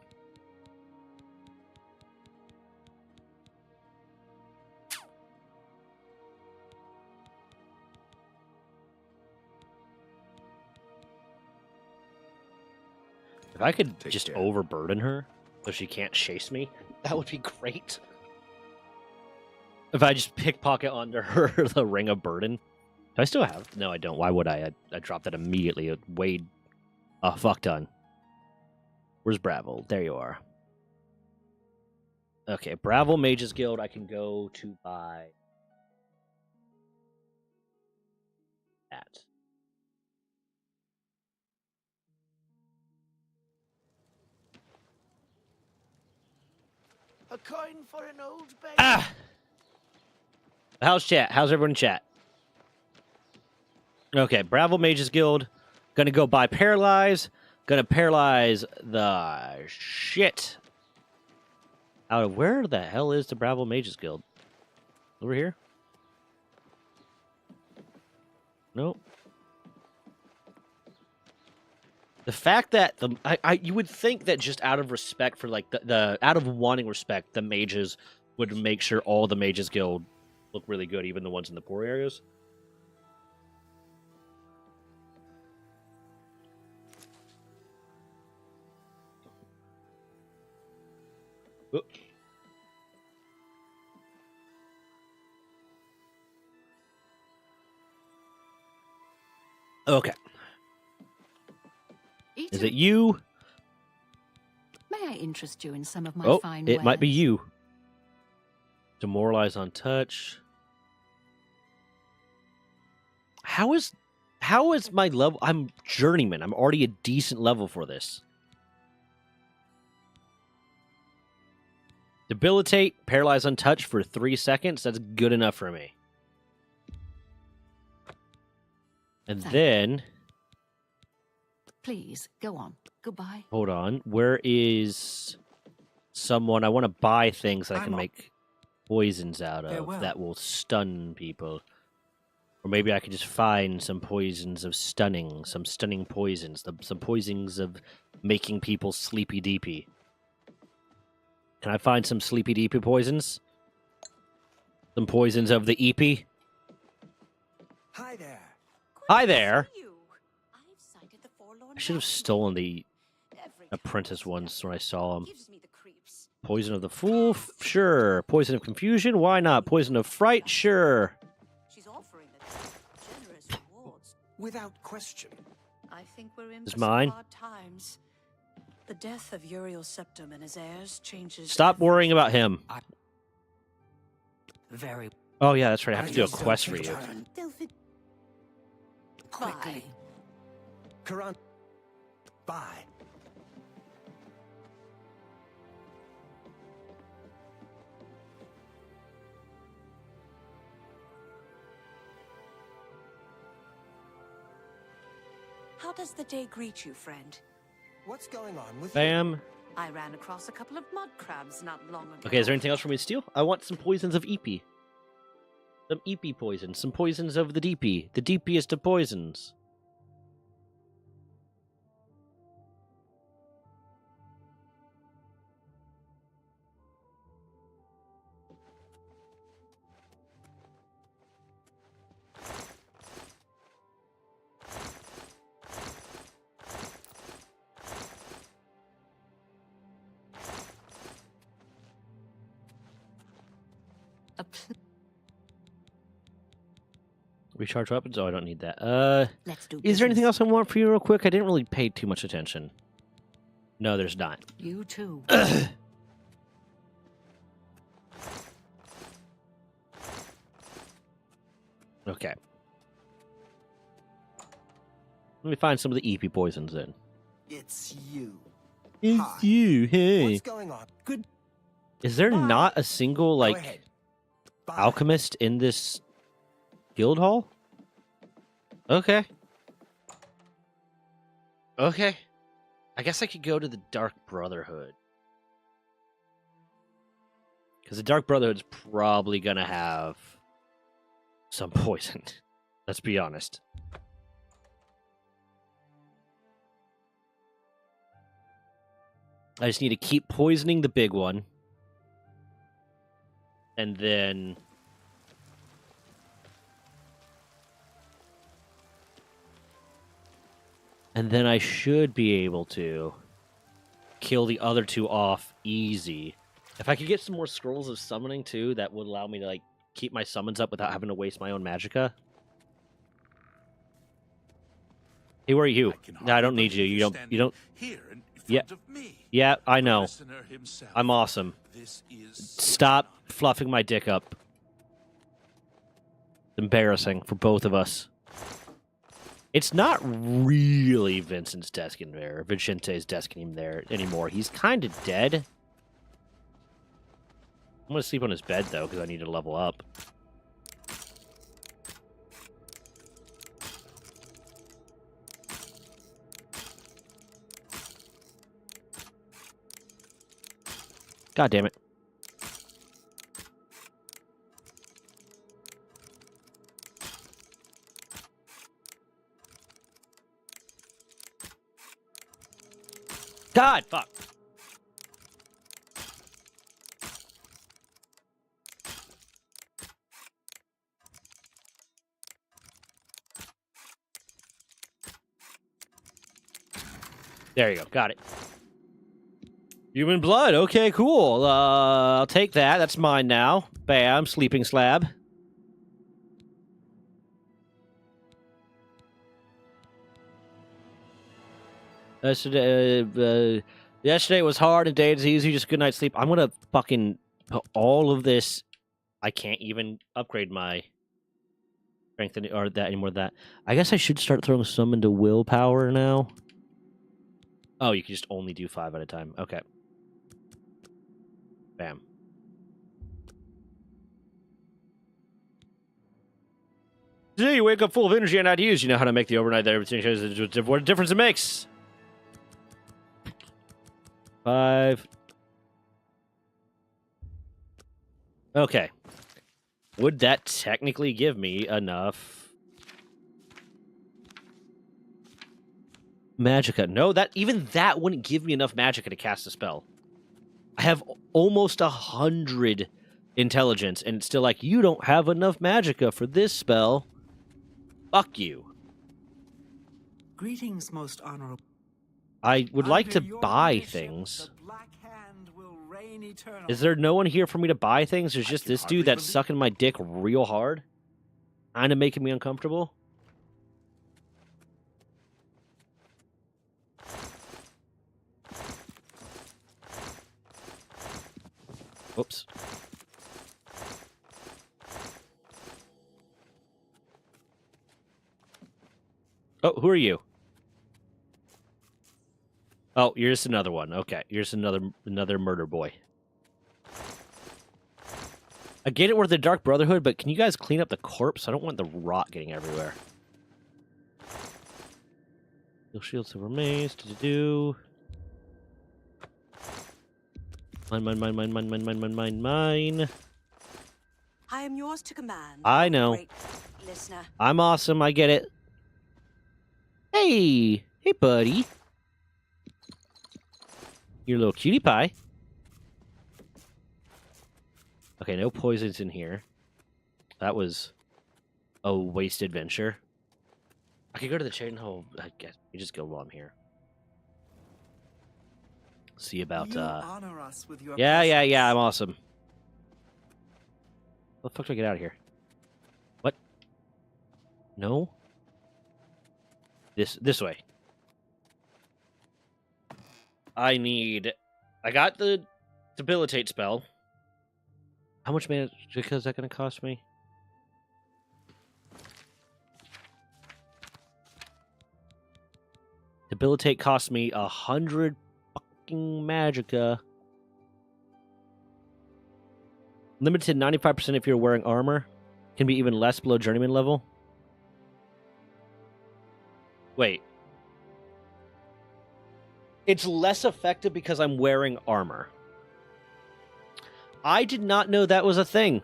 If I could Take just care. overburden her so she can't chase me, that would be great. If I just pickpocket onto her the ring of burden. Do I still have? No, I don't. Why would I? I dropped that immediately. It weighed a fuck ton. Where's Bravel? There you are. Okay, Bravel Mages Guild. I can go to buy that. A coin for an old beggar. Ah! How's chat? How's everyone in chat? Okay, Bravel Mages Guild. Gonna go buy Paralyze. Gonna paralyze the shit out of where the hell is the Bravel Mages Guild? Over here? Nope. The fact that you would think that just out of respect for like the out of wanting respect, the mages would make sure all the Mages Guild look really good, even the ones in the poor areas. Oop. Okay. Is it you? May I interest you in some of my Oh, fine it might be wares? you. Demoralize on touch. How is my level? I'm journeyman. I'm already a decent level for this. Debilitate, paralyze on touch for 3 seconds. That's good enough for me. And Thank then, Please, go on. Goodbye. hold on. Where is someone? I want to buy things that I I'm can on. make poisons out of Farewell. that will stun people. Or maybe I could just find some poisons of stunning, some stunning poisons, some poisons of making people sleepy deepy. Can I find some sleepy deepy poisons? Some poisons of the EP? Hi there. Hi there! I should have stolen the apprentice ones when I saw them. Poison of the Fool? Sure. Poison of Confusion? Why not? Poison of Fright? Sure. She's offering generous rewards. Without question. I think we're in Is for mine? some hard times. The death of Uriel's septum and his heirs changes. Stop worrying about him. Very Oh yeah, that's right. I have to do a As you quest for don't you. return. Bye. Quickly. Karan. Bye. How does the day greet you, friend? What's going on with Bam. I ran across a couple of mud crabs not long ago. Okay, is there anything else for me to steal? I want some poisons of EP. Some EP poisons. Some poisons of the DP. The DPest of poisons. Recharge weapons? Oh, I don't need that. Let's do Is there anything business. else I want for you real quick? I didn't really pay too much attention. No, there's not. You too. Okay. Let me find some of the EP poisons then. It's you. It's Hi. you, hey. What's going on? Good. Is there Bye. not a single, Go like, ahead. Bye. alchemist in this guild hall? Okay. Okay. I guess I could go to the Dark Brotherhood. Because the Dark Brotherhood's probably going to have some poison. Let's be honest. I just need to keep poisoning the big one. And then... And then I should be able to kill the other two off easy. If I could get some more scrolls of summoning too, that would allow me to like keep my summons up without having to waste my own magicka. Hey, where are you? No, I don't need you. You don't. Here in Yeah. front of me. Yeah, I The know. listener himself. I'm awesome. This is Stop fluffing my dick up. It's embarrassing for both of us. It's not really Vincent's desk in there, Vicente's desk in there anymore. He's kind of dead. I'm going to sleep on his bed, though, because I need to level up. God damn it. God, fuck. There you go. Got it. Human blood. Okay, cool. I'll take that. That's mine now. Bam. Sleeping slab. Yesterday was hard and today it's easy. Just good night's sleep. I'm gonna fucking put all of this. I can't even upgrade my strength or that anymore. That I guess I should start throwing some into willpower now. Oh, you can just only do 5 at a time. Okay. Bam. Today you wake up full of energy and ideas. You know how to make the overnight that everything shows what a difference it makes. 5. Okay. Would that technically give me enough magicka? No, even that wouldn't give me enough magicka to cast a spell. I have almost 100 intelligence, and it's still like, you don't have enough magicka for this spell. Fuck you. Greetings, most honorable. I would like to Under your buy leadership, things. the Black Hand will reign eternally. Is there no one here for me to buy things? There's just can this hardly dude that's believe- sucking my dick real hard. Kind of making me uncomfortable. Whoops. Oh, who are you? Oh, you're just another one. Okay, you're just another murder boy. I get it, we're the Dark Brotherhood, but can you guys clean up the corpse? I don't want the rot getting everywhere. Steel shield, silver mace, do. Mine. I am yours to command. I know. Great listener. I'm awesome, I get it. Hey, buddy. Your little cutie pie. Okay, no poisons in here. That was a wasted venture. I could go to the chain hole. I guess you just go while I'm here. See about You honor us with your Yeah, presence. I'm awesome. How the fuck do I get out of here? What? No. This way. I got the debilitate spell. How much mana is that going to cost me? Debilitate cost me 100 fucking magicka. Limited 95% if you're wearing armor. Can be even less below journeyman level. Wait. It's less effective because I'm wearing armor. I did not know that was a thing.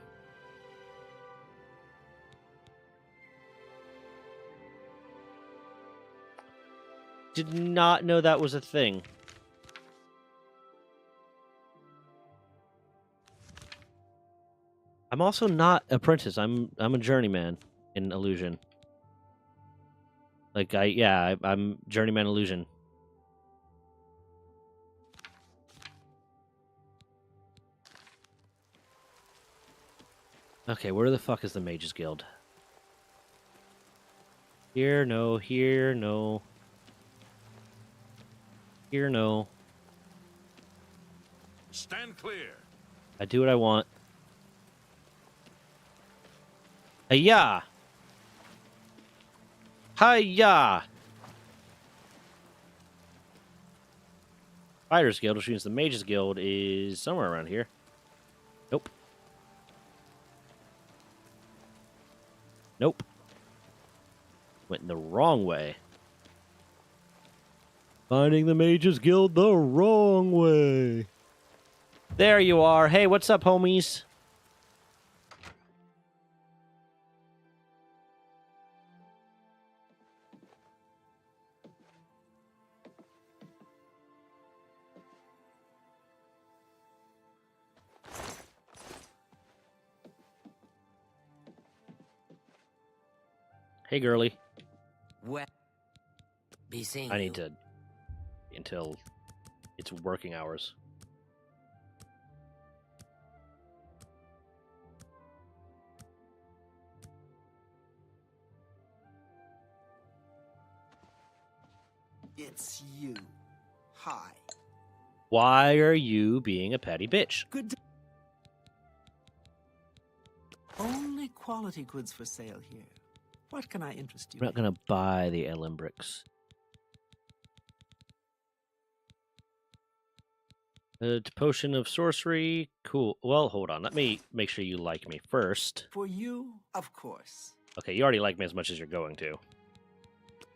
Did not know that was a thing. I'm also not apprentice. I'm a journeyman in illusion. Like I'm journeyman illusion. Okay, where the fuck is the Mages Guild? Here, no. Here, no. Here, no. Stand clear. I do what I want. Hiya! Hiya! Fighters Guild, which means the Mages Guild is somewhere around here. Nope. Nope. Went the wrong way. Finding the Mages Guild the wrong way. There you are. Hey, what's up, homies? Hey, girly. Well, be seeing I you. need to until it's working hours. It's you. Hi. Why are you being a petty bitch? Good day. Only quality goods for sale here. What can I interest you I'm not in? gonna buy the Elembricks. Potion of sorcery. Cool. Well, hold on. Let me make sure you like me first. For you, of course. Okay, you already like me as much as you're going to.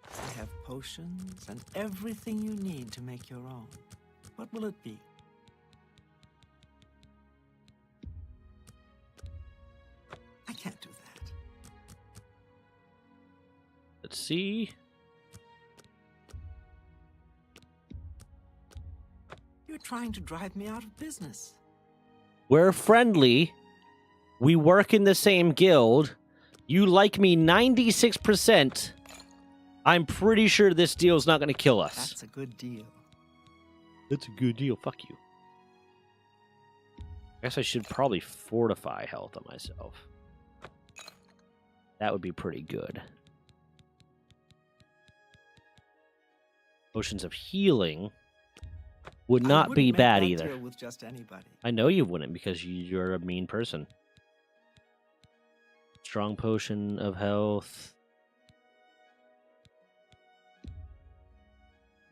I have potions and everything you need to make your own. What will it be? I can't do that. Let's see. You're trying to drive me out of business. We're friendly. We work in the same guild. You like me 96%. I'm pretty sure this deal's not going to kill us. That's a good deal. That's a good deal. Fuck you. I guess I should probably fortify health on myself. That would be pretty good. Potions of healing would I not wouldn't be make bad that either. deal with just anybody. I know you wouldn't because you're a mean person. Strong potion of health.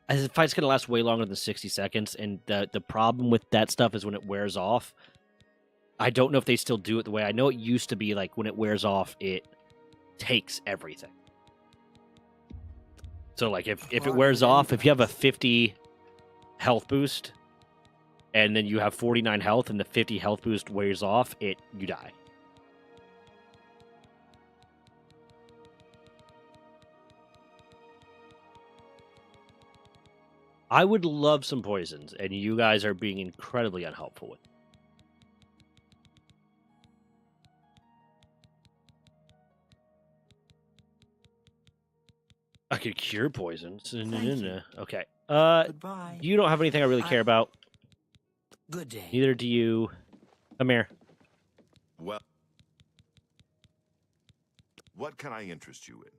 As the fight's gonna last way longer than 60 seconds, and the problem with that stuff is when it wears off. I don't know if they still do it the way I know it used to be. Like when it wears off, it takes everything. So like if it wears off, if you have a 50 health boost, and then you have 49 health, and the 50 health boost wears off, you die. I would love some poisons, and you guys are being incredibly unhelpful with it. I could cure poisons. you. Okay. Goodbye. You don't have anything I really care about. Good day. Neither do you. Come here. Well, What can I interest you in?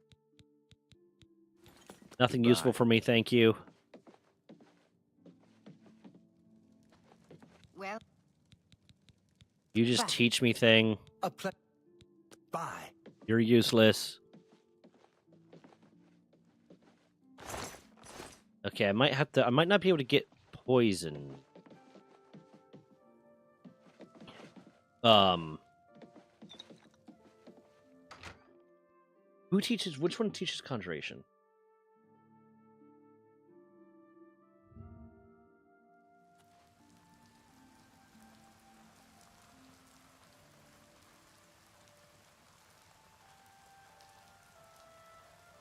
Nothing Goodbye. useful for me, thank you. Well, You just Bye. teach me thing. Bye. You're useless. Okay, I might not be able to get poison. Which one teaches conjuration?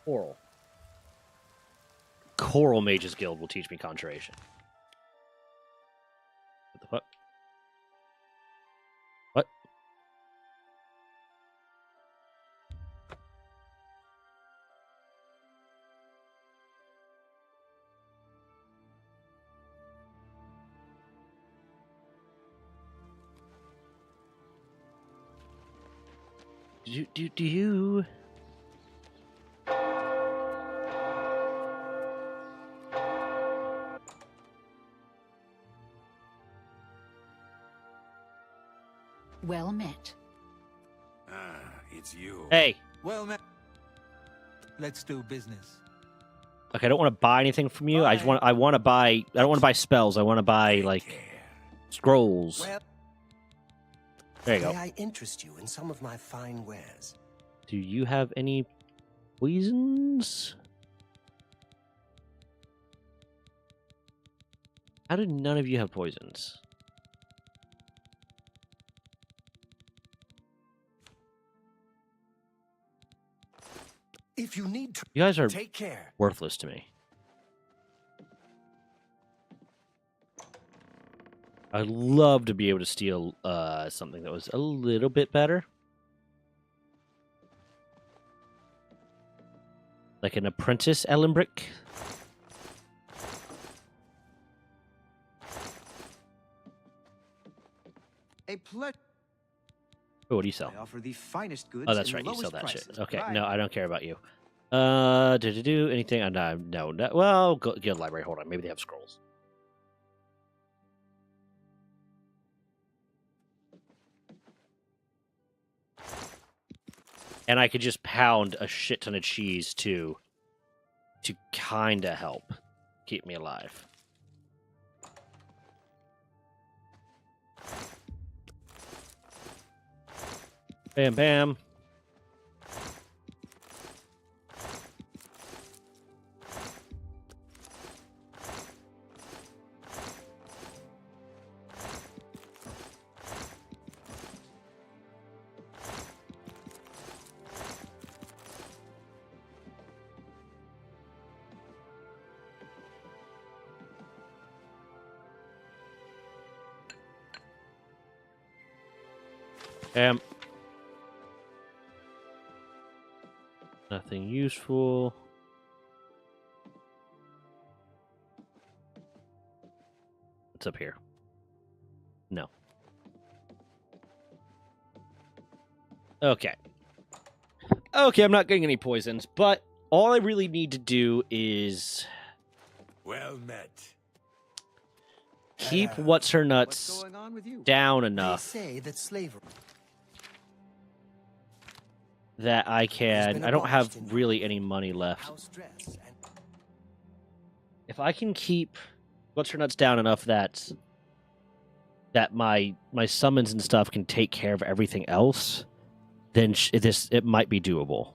Coral. Coral Mages Guild will teach me conjuration. What the fuck? What? Do you? well met. Ah, it's you. Hey. Well, let's do business. Okay, I don't want to buy anything from you. I want to buy. I don't want to buy spells. I want to buy like scrolls. Well, There you go. may I interest you in some of my fine wares? Do you have any poisons? How did none of you have poisons? If you need You guys are take care. worthless to me. I'd love to be able to steal something that was a little bit better. Like an apprentice Ellenbrick. A pleasure. Oh, what do you sell? I offer the finest goods. Oh, that's in right. the You sell lowest that shit. prices. Okay. Right. No, I don't care about you. Do anything? No. Well, guild library. Hold on. Maybe they have scrolls. And I could just pound a shit ton of cheese to kind of help keep me alive. Bam, bam. Bam. Nothing useful. What's up here? No. Okay. Okay, I'm not getting any poisons, but all I really need to do is Well met. keep what's her What's nuts going on with you? down They enough say that slavery that I has can. been I don't have abolished in really any money left. house dress and If I can keep what's her nuts down enough that my summons and stuff can take care of everything else, then it might be doable.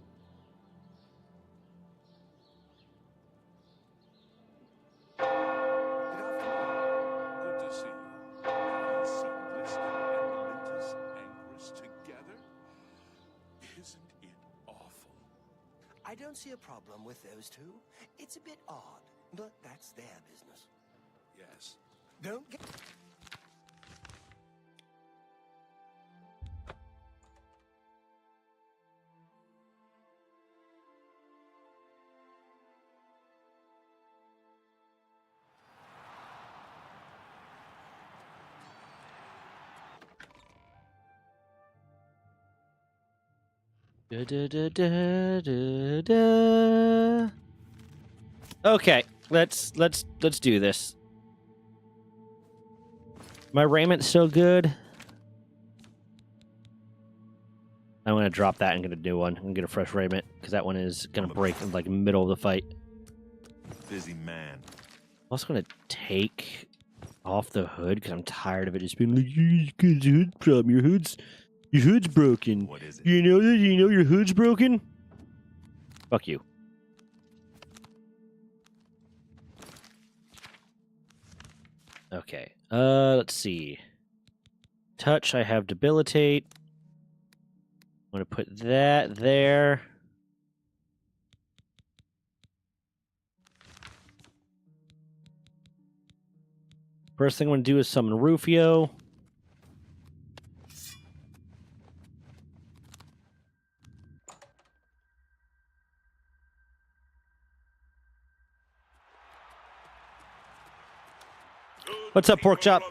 Good to see you. Have you seen Blister and Mementus Angrus together? Isn't it awful? I don't see a problem with those two. It's a bit odd, but that's their business. Yes. Don't get... Da, da, da, da, da, da. Okay, let's do this. My raiment's so good. I'm gonna drop that and get a new one and get a fresh raiment because that one is gonna break in like middle of the fight. Busy man. I'm also gonna take off the hood because I'm tired of it just being like, "You got a hood problem. Your hood's broken. What is it? You know that? You know your hood's broken? Fuck you." Okay. Let's see. Touch, I have debilitate. I'm gonna put that there. First thing I'm gonna do is summon Rufio. What's up, pork chop?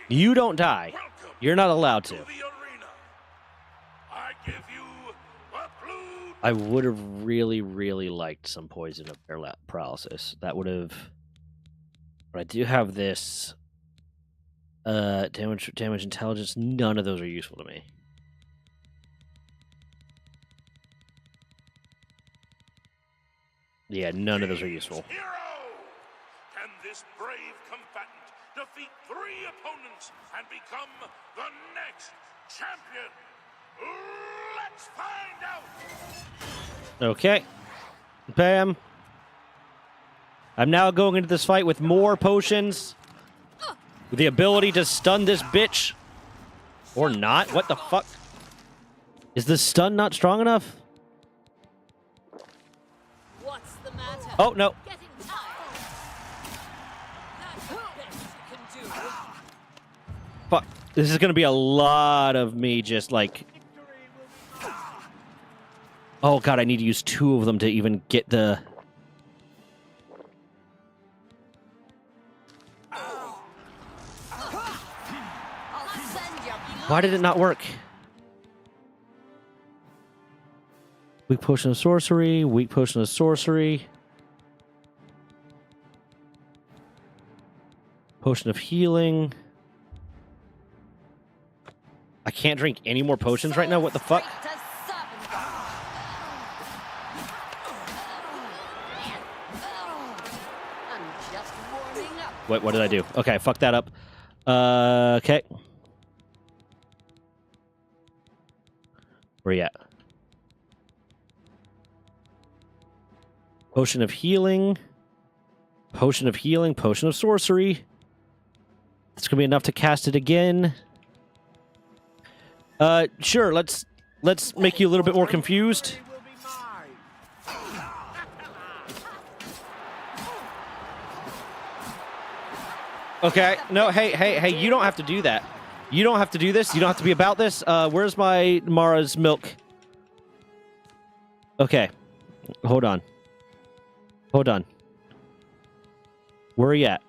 You don't die. You're not allowed to. I would have really, really liked some poison of paralysis. That would have. But I do have this. Damage, intelligence. None of those are useful to me. Yeah, none of those are useful. Can this brave combatant defeat 3 opponents and become the next champion? Let's find out! Okay. Bam. I'm now going into this fight with more potions. With the ability to stun this bitch. Or not? What the fuck? Is the stun not strong enough? What's the matter? Oh, no. Getting tired. That's the best you can do. Fuck. This is going to be a lot of me just like... Oh, God, I need to use 2 of them to even get the... Why did it not work? Weak potion of sorcery, weak potion of sorcery. Potion of healing. I can't drink any more potions right now? What the fuck? Wait, what did I do? Okay, fuck that up. Okay. Where you at? Potion of healing. Potion of healing. Potion of sorcery. It's gonna be enough to cast it again. Sure. Let's make you a little bit more confused. Okay. No. Hey. You don't have to do that. You don't have to do this. You don't have to be about this. Where's my Mara's milk? Okay. Hold on. Where are you at?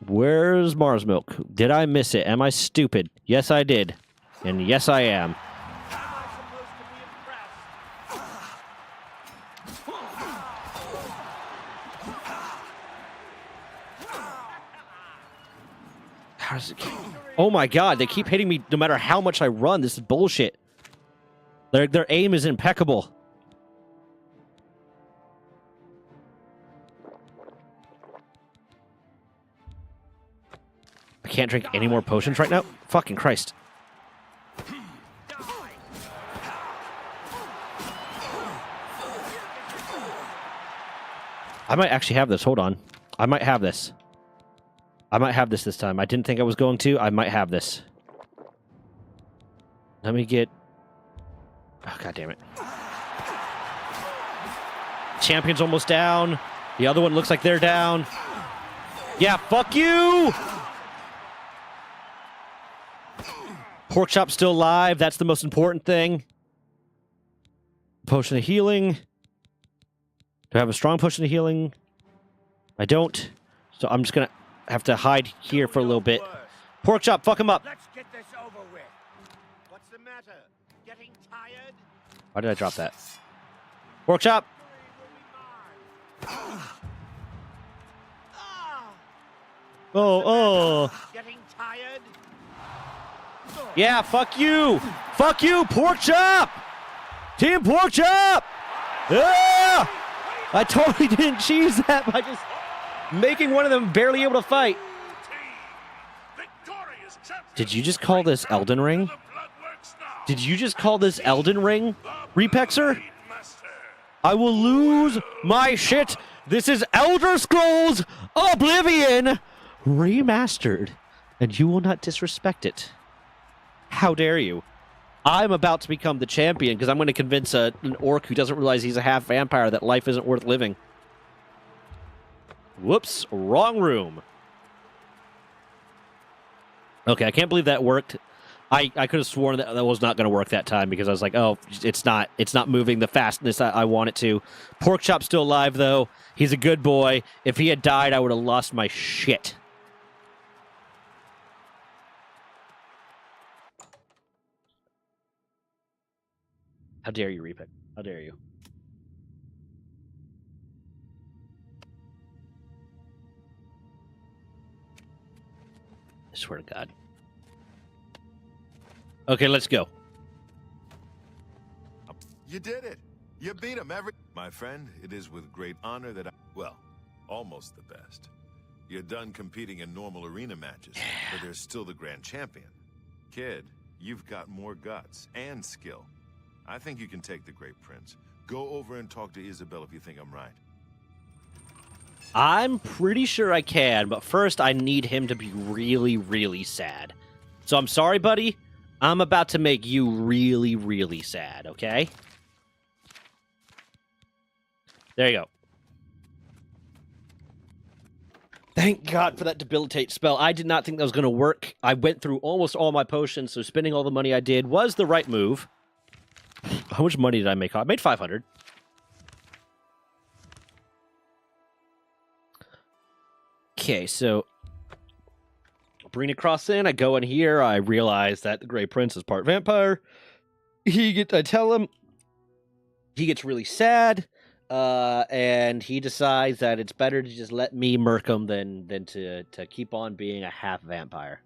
Where's Mara's milk? Did I miss it? Am I stupid? Yes, I did. And yes, I am. How does it keep... Oh my God, they keep hitting me no matter how much I run. This is bullshit. Their aim is impeccable. I can't drink any more potions right now? Fucking Christ. I might actually have this. Hold on. I might have this. I might have this time. I didn't think I was going to. I might have this. Let me get... Oh, God damn it. Champion's almost down. The other one looks like they're down. Yeah, fuck you! Pork chop's still alive. That's the most important thing. Potion of healing. Do I have a strong potion of healing? I don't. So I'm just gonna have to hide here for a little bit. Pork chop, fuck him up. Let's get this over with. What's the matter? Getting tired? Why did I drop that? Pork chop. Oh. Getting tired? Yeah, fuck you. Fuck you, pork chop. Team pork chop. Yeah. I totally didn't cheese that by just making one of them barely able to fight. Did you just call this Elden Ring? Did you just call this Elden Ring, Repexer? I will lose my shit. This is Elder Scrolls Oblivion Remastered, and you will not disrespect it. How dare you? I'm about to become the champion because I'm going to convince an orc who doesn't realize he's a half vampire that life isn't worth living. Whoops, wrong room. Okay, I can't believe that worked. I could have sworn that was not going to work that time because I was like, oh, it's not moving the fastness I want it to. Pork Chop's still alive, though. He's a good boy. If he had died, I would have lost my shit. How dare you, Repick? How dare you? I swear to God. Okay, let's go. You did it. You beat him My friend, it is with great honor that well, almost the best. You're done competing in normal arena matches, but there's still the grand champion. Kid, you've got more guts and skill. I think you can take the Great Prince. Go over and talk to Isabel if you think I'm right. I'm pretty sure I can, but first I need him to be really, really sad. So I'm sorry, buddy. I'm about to make you really, really sad, okay? There you go. Thank God for that debilitate spell. I did not think that was going to work. I went through almost all my potions, so spending all the money I did was the right move. How much money did I make? I made 500. Okay, so bring across in. I go in here. I realize that the Grey Prince is part vampire. I tell him. He gets really sad, and he decides that it's better to just let me murk him than to keep on being a half vampire.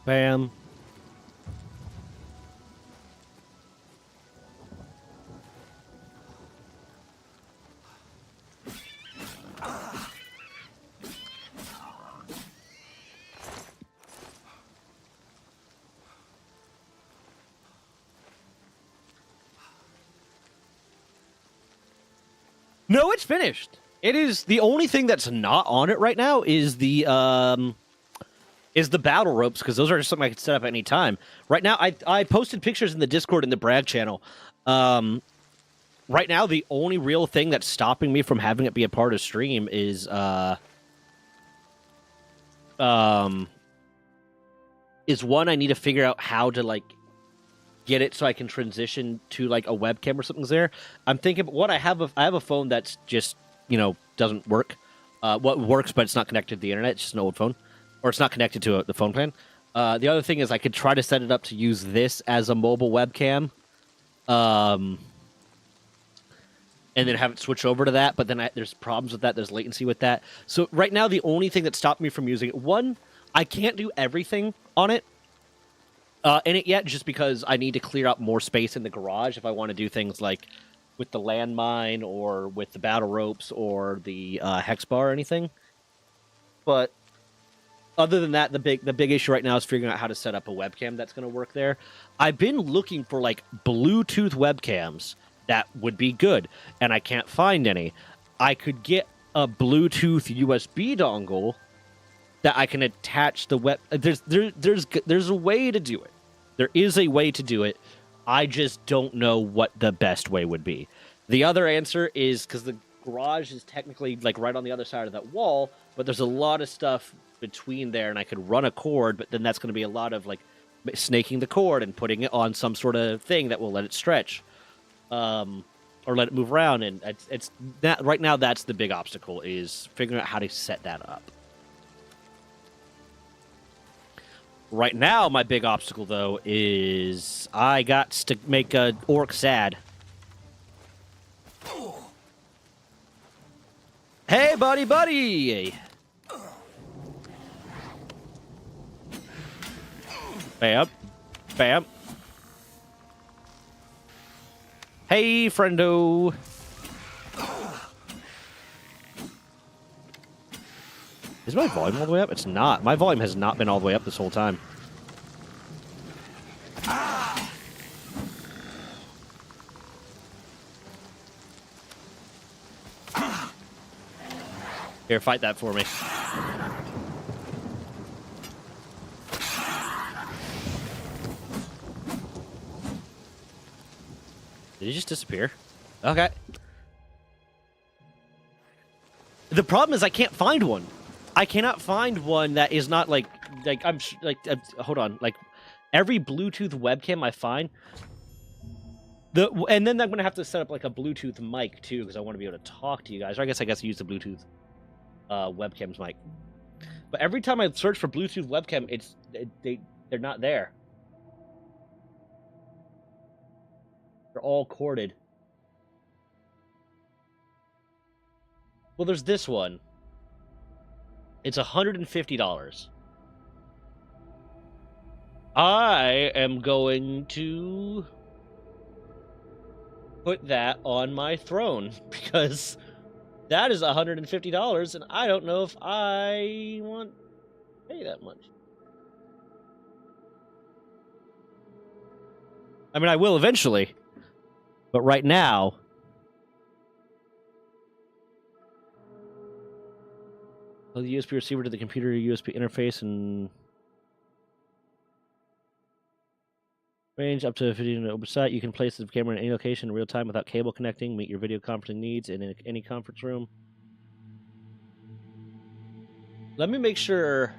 Bam. No, it's finished. It is the only thing that's not on it right now is the battle ropes, because those are just something I can set up at any time. Right now, I posted pictures in the Discord in the Brag channel. Right now, the only real thing that's stopping me from having it be a part of stream is one, I need to figure out how to like get it so I can transition to like a webcam or something's there. I'm thinking, what I have a phone that's just, doesn't work. What works, but it's not connected to the internet. It's just an old phone. Or it's not connected to the phone plan. The other thing is I could try to set it up to use this as a mobile webcam. And then have it switch over to that. But then there's problems with that. There's latency with that. So right now, the only thing that stopped me from using it, one, I can't do everything on it. In it yet, just because I need to clear out more space in the garage if I want to do things like with the landmine or with the battle ropes or the hex bar or anything. But other than that, the big issue right now is figuring out how to set up a webcam that's going to work there. I've been looking for like Bluetooth webcams that would be good, and I can't find any. I could get a Bluetooth USB dongle that I can attach the web. There's a way to do it. There is a way to do it. I just don't know what the best way would be. The other answer is because the garage is technically like right on the other side of that wall, but there's a lot of stuff between there, and I could run a cord, but then that's going to be a lot of like snaking the cord and putting it on some sort of thing that will let it stretch, or let it move around. And it's that right now. That's the big obstacle, is figuring out how to set that up. Right now, my big obstacle, though, is I got to make a orc sad. Hey, buddy! Bam. Bam. Hey, friendo! Is my volume all the way up? It's not. My volume has not been all the way up this whole time. Here, fight that for me. Did he just disappear? Okay. The problem is I can't find one. I cannot find one that is not like I'm like hold on, like every Bluetooth webcam I find, and then I'm gonna have to set up like a Bluetooth mic too, because I want to be able to talk to you guys. Or I guess use the Bluetooth webcam's mic. But every time I search for Bluetooth webcam, they're not there. They're all corded. Well, there's this one. It's $150. I am going to put that on my throne because that is $150, and I don't know if I want to pay that much. I mean, I will eventually, but right now... The USB receiver to the computer USB interface and range up to 50 open site. You can place the camera in any location in real time without cable connecting. Meet your video conferencing needs in any conference room. Let me make sure.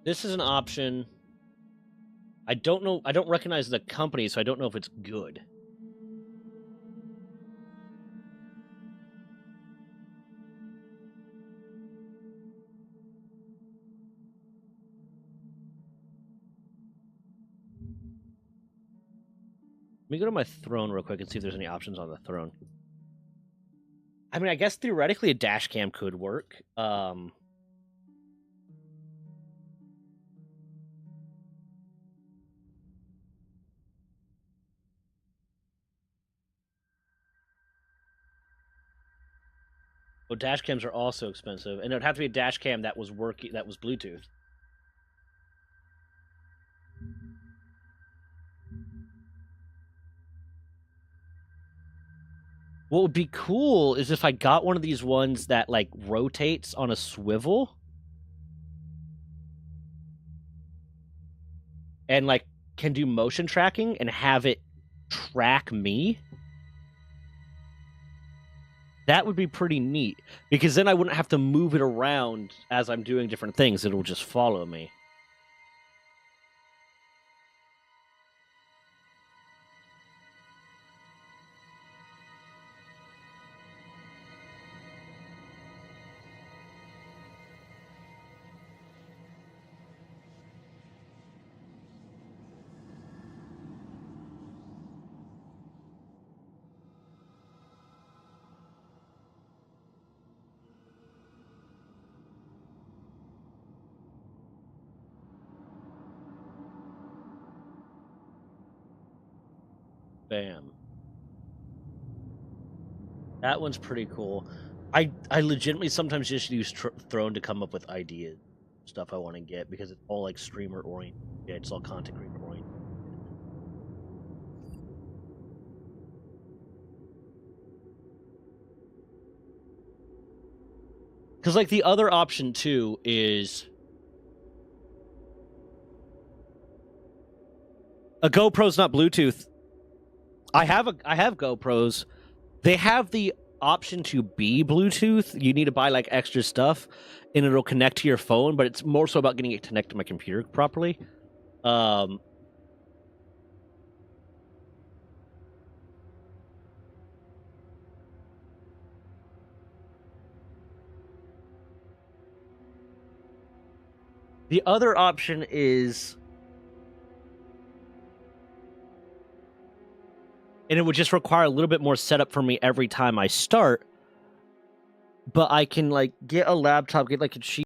This is an option. I don't know. I don't recognize the company, so I don't know if it's good. Let me go to my throne real quick and see if there's any options on the throne. I mean, I guess theoretically a dash cam could work. Oh, dash cams are also expensive, and it would have to be a dash cam that was Bluetooth. What would be cool is if I got one of these ones that like rotates on a swivel and like can do motion tracking and have it track me. That would be pretty neat, because then I wouldn't have to move it around as I'm doing different things. It'll just follow me. Bam. That one's pretty cool. I legitimately sometimes just use Throne to come up with ideas, stuff I want to get, because it's all like streamer oriented. Yeah, it's all content creator oriented. Because like the other option too is a GoPro's not Bluetooth. I have GoPros. They have the option to be Bluetooth. You need to buy like extra stuff and it'll connect to your phone, but it's more so about getting it connected to my computer properly. The other option is, and it would just require a little bit more setup for me every time I start, but I can like get a laptop, get like a cheap